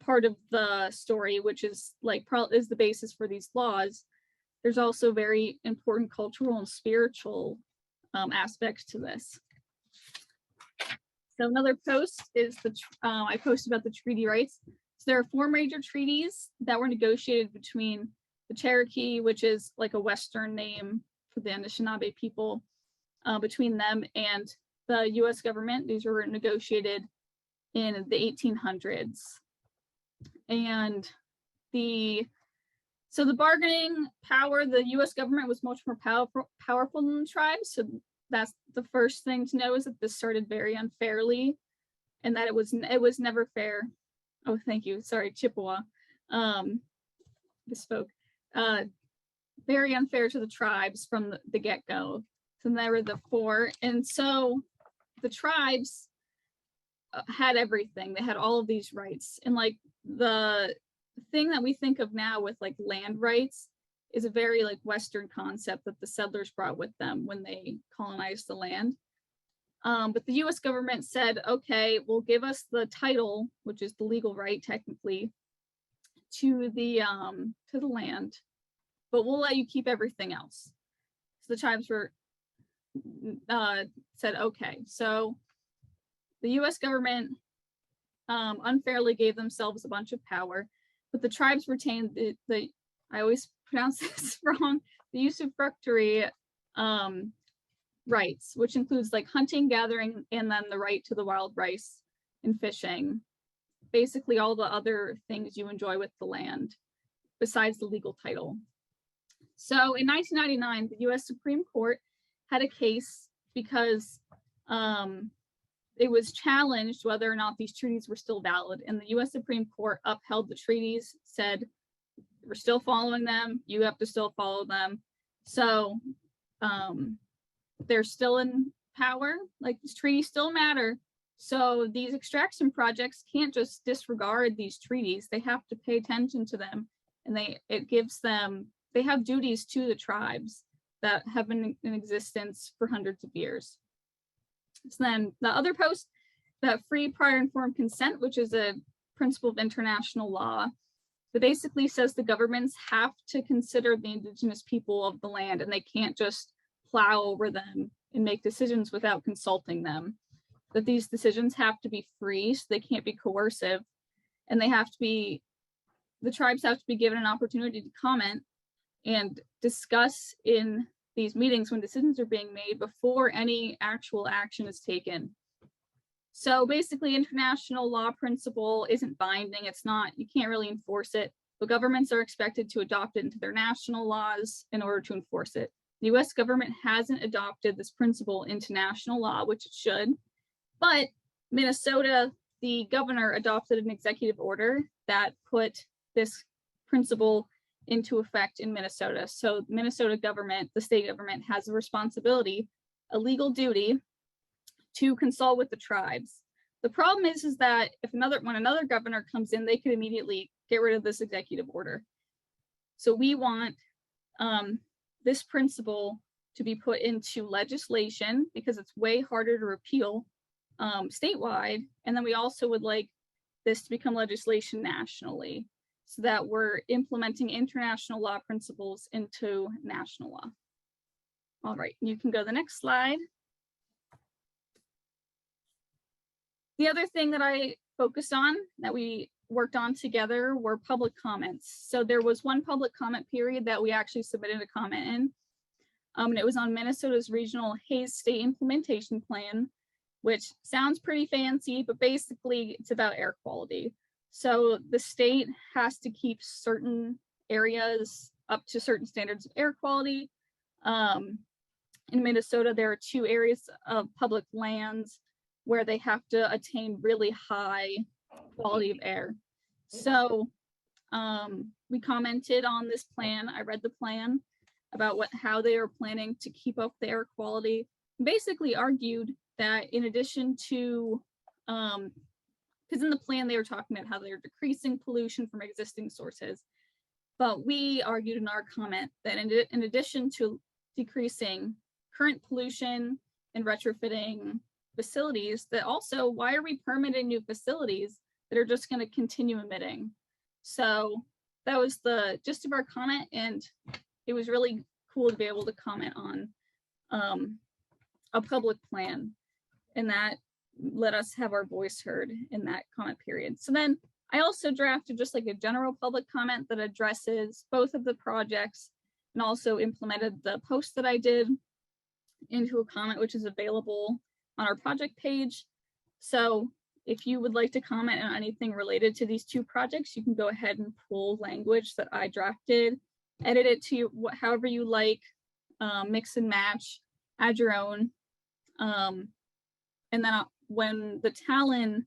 part of the story, which is like is the basis for these laws, there's also very important cultural and spiritual aspects to this. So another post is I posted about the treaty rights. So there are 4 major treaties that were negotiated between the Cherokee, which is like a Western name for the Anishinaabe people, between them and the US government. These were negotiated in the 1800s. And the bargaining power, the US government was much more powerful than the tribes. So that's the first thing to know, is that this started very unfairly and that it was never fair. Oh, thank you. Sorry, Chippewa. Misspoke. Very unfair to the tribes from the get-go. So there were the 4. And so the tribes had everything. They had all of these rights. And like the thing that we think of now with like land rights is a very like Western concept that the settlers brought with them when they colonized the land. But the US government said, okay, well, give us the title, which is the legal right technically, to the land, but we'll let you keep everything else. So the tribes were said, okay. So the US government unfairly gave themselves a bunch of power, but the tribes retained the I always pronounce this wrong, the usufructuary rights, which includes like hunting, gathering, and then the right to the wild rice and fishing. Basically all the other things you enjoy with the land besides the legal title. So in 1999, the US Supreme Court had a case because it was challenged whether or not these treaties were still valid, and the US Supreme Court upheld the treaties, said, we're still following them, you have to still follow them. So they're still in power, like these treaties still matter. So these extraction projects can't just disregard these treaties, they have to pay attention to them, and they have duties to the tribes that have been in existence for hundreds of years. So then the other post, that free, prior, informed consent, which is a principle of international law, that basically says the governments have to consider the indigenous people of the land, and they can't just plow over them and make decisions without consulting them. That these decisions have to be free, so they can't be coercive, and the tribes have to be given an opportunity to comment and discuss in these meetings when decisions are being made before any actual action is taken. So basically, international law principle isn't binding. It's not, you can't really enforce it, but governments are expected to adopt it into their national laws in order to enforce it. The US government hasn't adopted this principle into national law, which it should, but Minnesota, the governor adopted an executive order that put this principle into effect in Minnesota. So Minnesota government, the state government, has a responsibility, a legal duty, to consult with the tribes. The problem is that when another governor comes in, they could immediately get rid of this executive order. So we want this principle to be put into legislation because it's way harder to repeal statewide. And then we also would like this to become legislation nationally, so that we're implementing international law principles into national law. All right, you can go to the next slide. The other thing that I focused on, that we worked on together, were public comments. So there was one public comment period that we actually submitted a comment in, and it was on Minnesota's regional Haze State Implementation Plan, which sounds pretty fancy, but basically it's about air quality. So the state has to keep certain areas up to certain standards of air quality. In Minnesota, there are 2 areas of public lands where they have to attain really high quality of air. So we commented on this plan. I read the plan about how they are planning to keep up the air quality, basically argued that in addition to, because in the plan they were talking about how they're decreasing pollution from existing sources, but we argued in our comment that in addition to decreasing current pollution and retrofitting facilities, that also, why are we permitting new facilities that are just going to continue emitting? So that was the gist of our comment, and it was really cool to be able to comment on a public plan, and that let us have our voice heard in that comment period. So then I also drafted just like a general public comment that addresses both of the projects, and also implemented the post that I did into a comment which is available on our project page. So if you would like to comment on anything related to these two projects, you can go ahead and pull language that I drafted, edit it to however you like, mix and match, add your own. And then when the Talon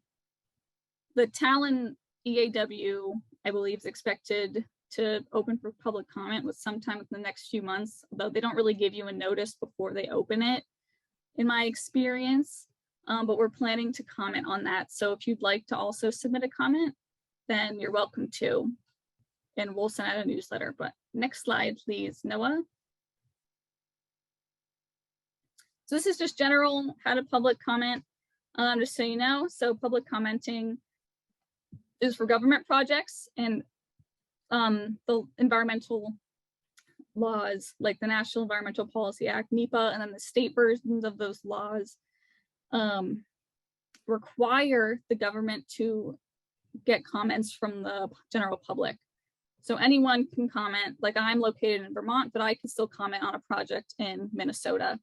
EAW, I believe, is expected to open for public comment with sometime within the next few months, although they don't really give you a notice before they open it, in my experience. But we're planning to comment on that. So if you'd like to also submit a comment, then you're welcome to, and we'll send out a newsletter. But next slide, please, Noah. So this is just general how to public comment, just so you know. So public commenting is for government projects, and the environmental laws like the National Environmental Policy Act, NEPA, and then the state versions of those laws require the government to get comments from the general public. So anyone can comment, like I'm located in Vermont, but I can still comment on a project in Minnesota.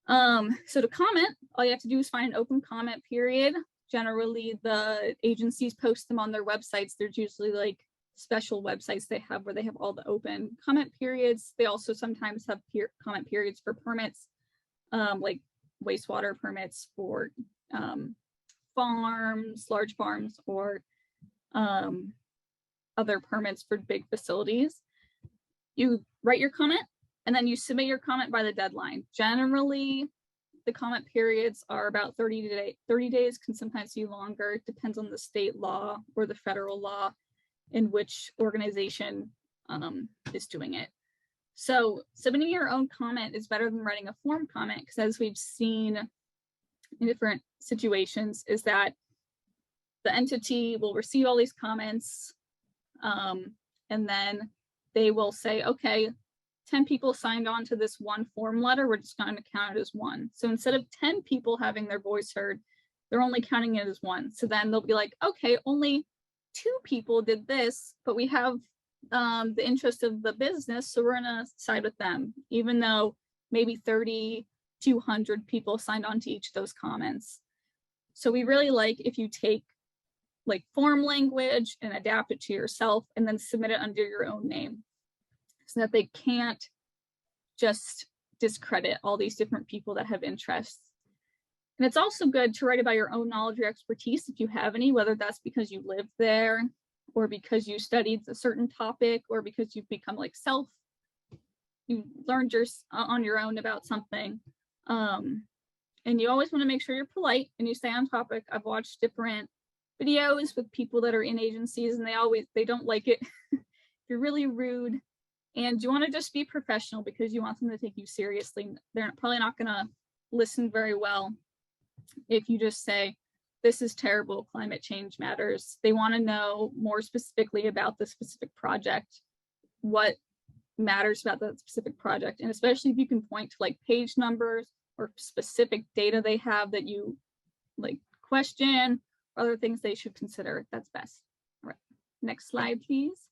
So to comment, all you have to do is find an open comment period. Generally, the agencies post them on their websites. There's usually like special websites they have where they have all the open comment periods. They also sometimes have comment periods for permits, like wastewater permits for farms, large farms, or other permits for big facilities. You write your comment, and then you submit your comment by the deadline. Generally, the comment periods are about 30 days, can sometimes be longer. It depends on the state law or the federal law in which organization is doing it. So submitting your own comment is better than writing a form comment, because as we've seen in different situations, is that the entity will receive all these comments, and then they will say, okay, 10 people signed on to this one form letter, we're just going to count it as one. So instead of 10 people having their voice heard, they're only counting it as one. So then they'll be like, okay, only 2 people did this, but we have the interest of the business, so we're gonna side with them, even though maybe 30, 200 people signed on to each of those comments. So we really like if you take like form language and adapt it to yourself, and then submit it under your own name, so that they can't just discredit all these different people that have interests. And it's also good to write about your own knowledge or expertise if you have any, whether that's because you live there, or because you studied a certain topic, or because you've become like you learned on your own about something. And you always want to make sure you're polite and you stay on topic. I've watched different videos with people that are in agencies, and they don't like it. You're really rude, and you want to just be professional because you want them to take you seriously. They're probably not going to listen very well if you just say, this is terrible, climate change matters. They want to know more specifically about the specific project, what matters about that specific project. And especially if you can point to like page numbers or specific data they have that you like question, or other things they should consider, that's best. All right, next slide, please.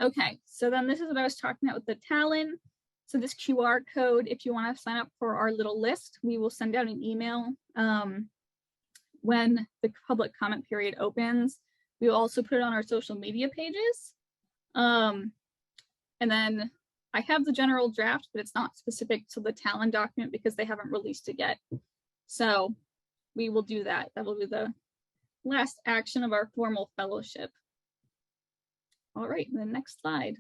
Okay, so then this is what I was talking about with the Talon. So this QR code, if you want to sign up for our little list, we will send out an email when the public comment period opens. We will also put it on our social media pages. And then I have the general draft, but it's not specific to the Talon document because they haven't released it yet. So we will do that. That will be the last action of our formal fellowship. All right, the next slide.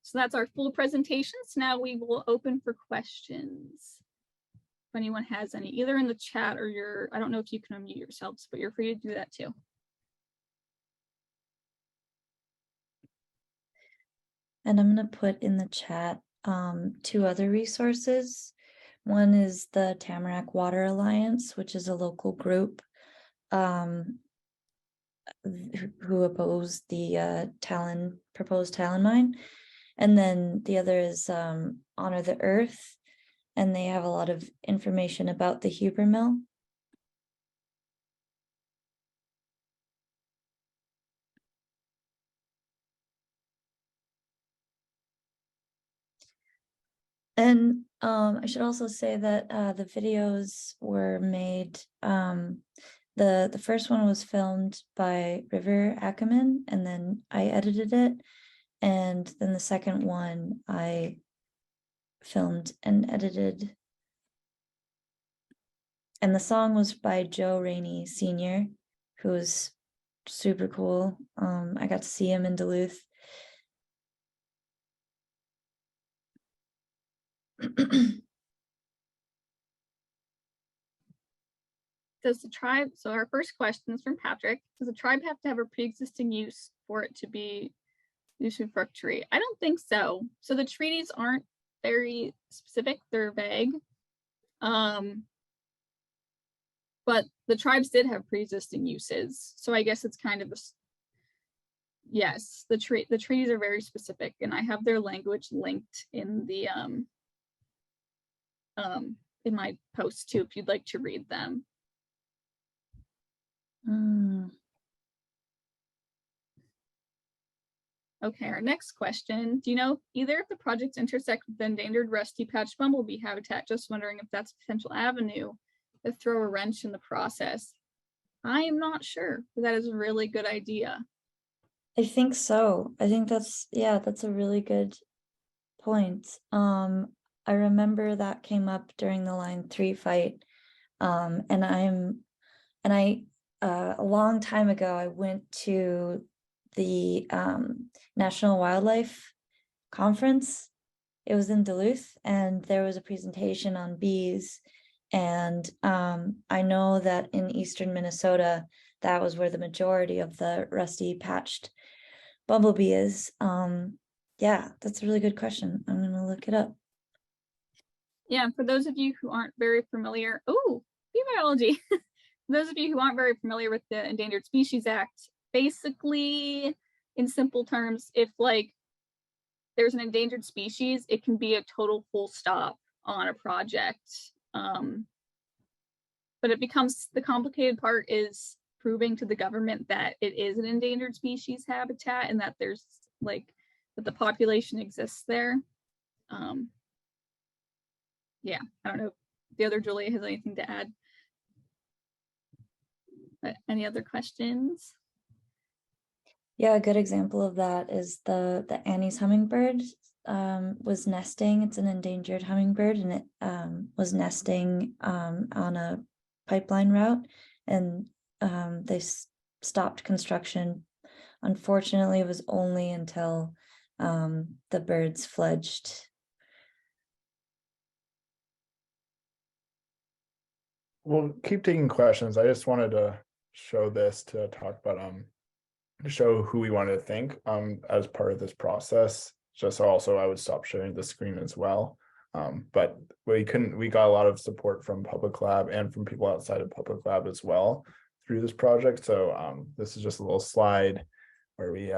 So that's our full presentation. So now we will open for questions. If anyone has any, either in the chat or I don't know if you can unmute yourselves, but you're free to do that too. And I'm going to put in the chat 2 other resources. One is the Tamarack Water Alliance, which is a local group who oppose the proposed Talon mine. And then the other is Honor the Earth, and they have a lot of information about the Huber Mill. And I should also say that the videos were made, the first one was filmed by River Ackerman, and then I edited it. And then the second one I filmed and edited. And the song was by Joe Rainey Sr., who was super cool. I got to see him in Duluth. Does the tribe, so our first question is from Patrick, does the tribe have to have a pre-existing use for it to be usufructuary? I don't think so. So the treaties aren't very specific, they're vague. But the tribes did have pre-existing uses. So I guess it's kind of yes, the treaties are very specific, and I have their language linked in the in my post too, if you'd like to read them. Okay, our next question. Do you know either if the projects intersect with the endangered rusty patched bumblebee habitat? Just wondering if that's a potential avenue to throw a wrench in the process. I am not sure, but that is a really good idea. I think so. I think that's a really good point. I remember that came up during the Line 3 fight. And a long time ago, I went to the National Wildlife Conference. It was in Duluth, and there was a presentation on bees. And I know that in eastern Minnesota, that was where the majority of the rusty patched bumblebee is. Yeah, that's a really good question. I'm going to look it up. Yeah, for those of you who aren't very familiar, bee biology. Those of you who aren't very familiar with the Endangered Species Act, basically, in simple terms, if like there's an endangered species, it can be a total full stop on a project. But it becomes, the complicated part is proving to the government that it is an endangered species habitat and that there's like, that the population exists there. Yeah, I don't know if the other Julia has anything to add. But any other questions? Yeah, a good example of that is the Annie's hummingbird was nesting. It's an endangered hummingbird, and it was nesting on a pipeline route, and they stopped construction. Unfortunately, it was only until the birds fledged. We'll keep taking questions. I just wanted to show this to talk about to show who we wanted to thank as part of this process. Just also I would stop sharing the screen as well. But we got a lot of support from Public Lab and from people outside of Public Lab as well through this project. So this is just a little slide where we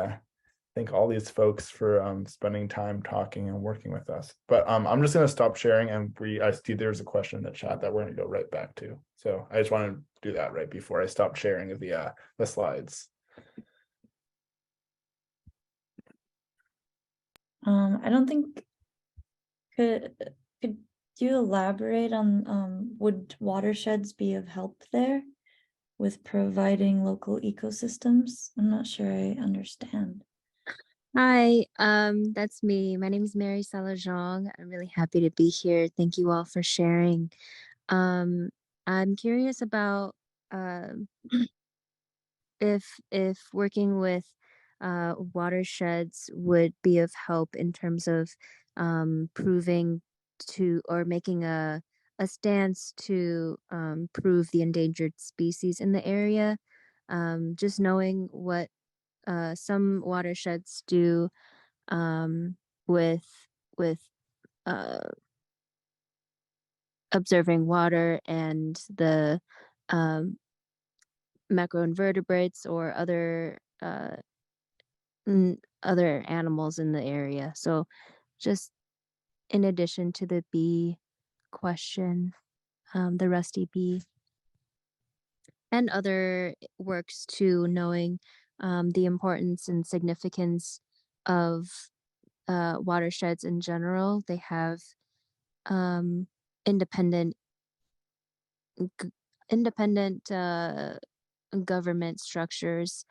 thank all these folks for spending time talking and working with us. But I'm just going to stop sharing, and I see there's a question in the chat that we're going to go right back to. So I just want to do that right before I stop sharing the slides. I don't think, could you elaborate on would watersheds be of help there with providing local ecosystems? I'm not sure I understand. Hi, that's me. My name is Mary Salajong. I'm really happy to be here. Thank you all for sharing. I'm curious about if working with watersheds would be of help in terms of proving to or making a stance to prove the endangered species in the area. Just knowing what some watersheds do with uh, observing water and the um, macroinvertebrates or other animals in the area. So just in addition to the bee question, the rusty bee, and other works too, knowing the importance and significance of watersheds in general. They have independent independent government structures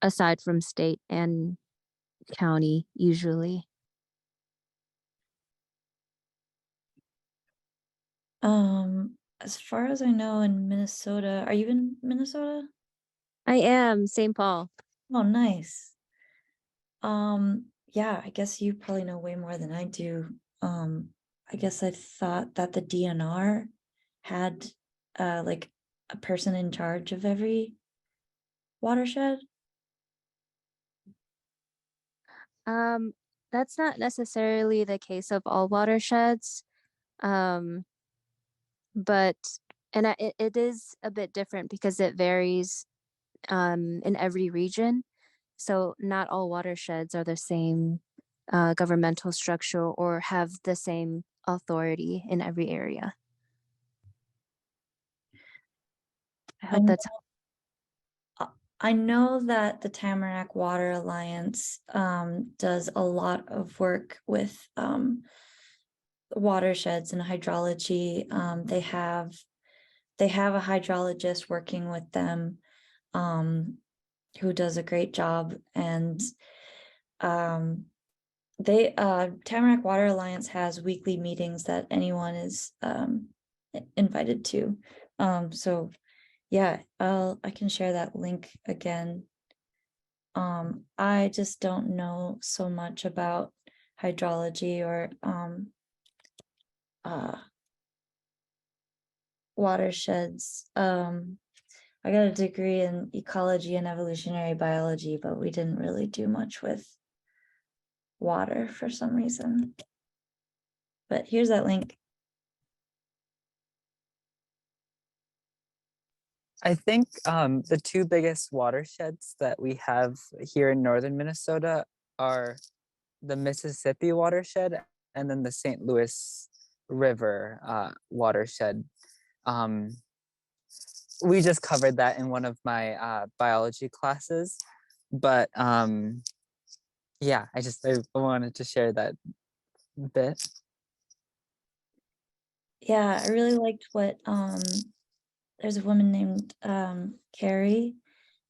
aside from state and county usually. As far as I know, in Minnesota, are you in Minnesota? I am St. Paul. Oh, nice. Yeah, I guess you probably know way more than I do. I guess I thought that the DNR had like a person in charge of every watershed. That's not necessarily the case of all watersheds. But it is a bit different because it varies in every region. So not all watersheds are the same governmental structure or have the same authority in every area. I hope that's I know that the Tamarack Water Alliance does a lot of work with watersheds and hydrology. They have a hydrologist working with them who does a great job, and Tamarack Water Alliance has weekly meetings that anyone is invited to. So yeah, I can share that link again. I just don't know so much about hydrology or watersheds. I got a degree in ecology and evolutionary biology, but we didn't really do much with water for some reason. But here's that link. I think the two biggest watersheds that we have here in northern Minnesota are the Mississippi watershed and then the St. Louis River watershed. We just covered that in one of my biology classes, but yeah, I wanted to share that bit. Yeah, I really liked what there's a woman named Carrie.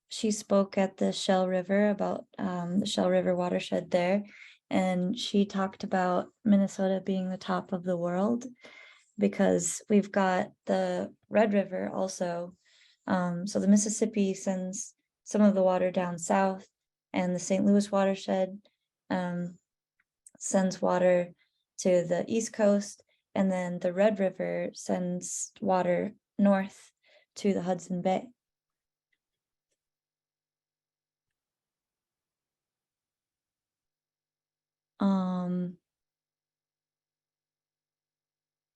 She spoke at the Shell River about the Shell River watershed there, and she talked about Minnesota being the top of the world because we've got the Red River also. So the Mississippi sends some of the water down south, and the St. Louis watershed sends water to the East Coast, and then the Red River sends water north to the Hudson Bay.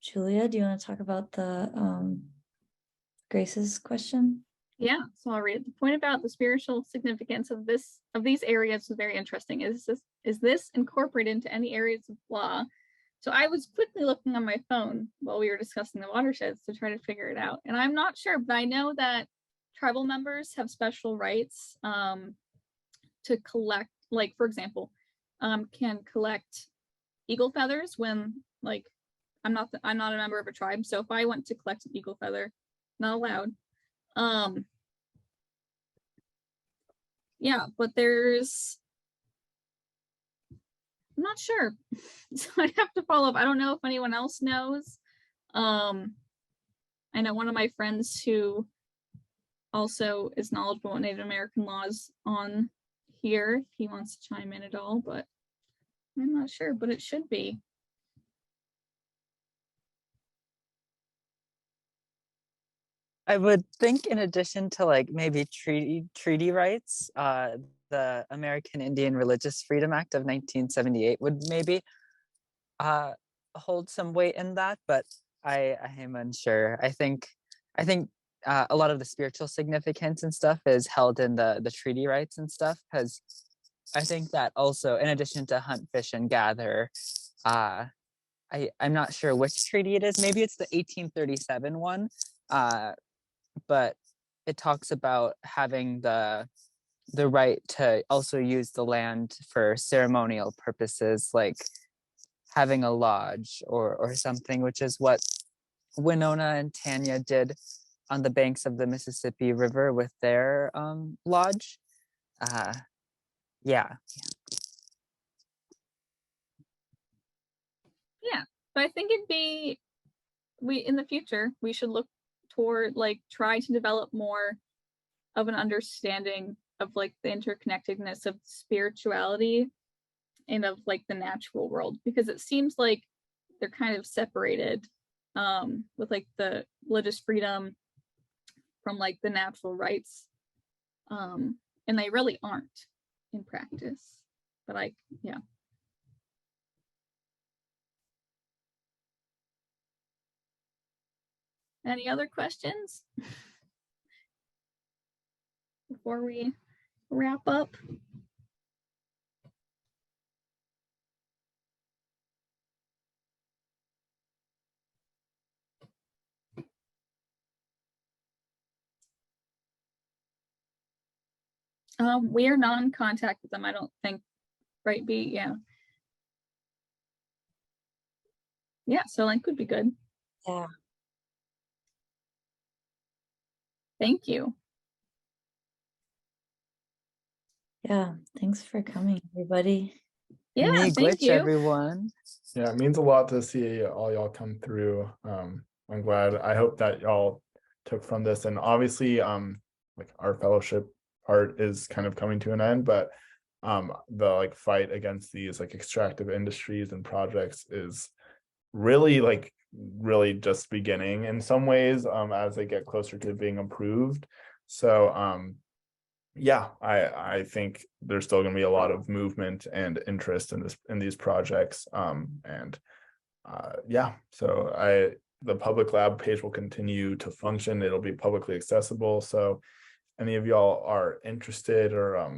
Julia, do you want to talk about the Grace's question? Yeah, so I'll read it. The point about the spiritual significance of these areas is very interesting. Is this incorporated into any areas of law? So I was quickly looking on my phone while we were discussing the watersheds to try to figure it out. And I'm not sure, but I know that tribal members have special rights to collect, like, for example, can collect eagle feathers when, like, I'm not a member of a tribe. So if I went to collect an eagle feather, not allowed. Yeah, but I'm not sure. So I'd have to follow up. I don't know if anyone else knows. I know one of my friends who also is knowledgeable in Native American laws on here if he wants to chime in at all, but I'm not sure, but it should be. I would think in addition to like maybe treaty rights, the American Indian Religious Freedom Act of 1978 would maybe hold some weight in that, but I am unsure. I think a lot of the spiritual significance and stuff is held in the treaty rights and stuff, because I think that also, in addition to hunt, fish, and gather, I'm not sure which treaty it is. Maybe it's the 1837 one, but it talks about having the right to also use the land for ceremonial purposes, like having a lodge or something, which is what Winona and Tanya did on the banks of the Mississippi River with their lodge. Yeah. Yeah, but I think in the future, we should look toward like try to develop more of an understanding of like the interconnectedness of spirituality and of like the natural world, because it seems like they're kind of separated with like the religious freedom from like the natural rights, and they really aren't in practice. But like, yeah. Any other questions before we wrap up? We are not in contact with them, I don't think, right, B? Yeah. Yeah, so link would be good. Yeah. Thank you. Yeah. Thanks for coming, everybody. Yeah, thank Miigwech, you. everyone. Yeah, it means a lot to see all y'all come through. I'm glad. I hope that y'all took from this, and obviously, like our fellowship part is kind of coming to an end, but the like fight against these like extractive industries and projects is really just beginning in some ways, as they get closer to being approved. So yeah, I think there's still going to be a lot of movement and interest in these projects, and yeah, so the public lab page will continue to function. It'll be publicly accessible, so any of y'all are interested, or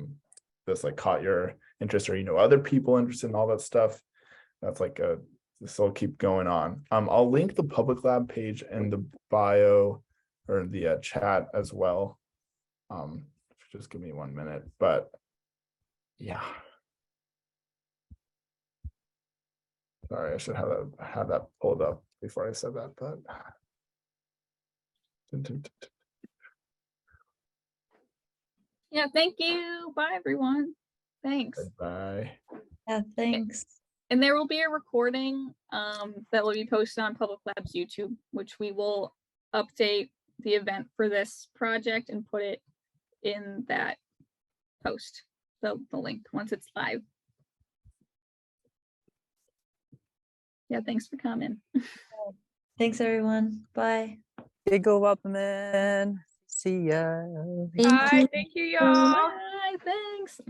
this like caught your interest, or you know other people interested in all that stuff, that's like this will keep going on. I'll link the public lab page in the bio or the chat as well. Just give me 1 minute, but yeah. Sorry, I should have that pulled up before I said that, but Yeah, thank you. Bye, everyone. Thanks. bye. Yeah. Thanks. And there will be a recording that will be posted on Public Lab's YouTube, which we will update the event for this project and put it in that post, the link, once it's live. Yeah, thanks for coming. Thanks, everyone. Bye. Giiwedin. See ya. Thank you. Thank you, y'all. Bye, thanks.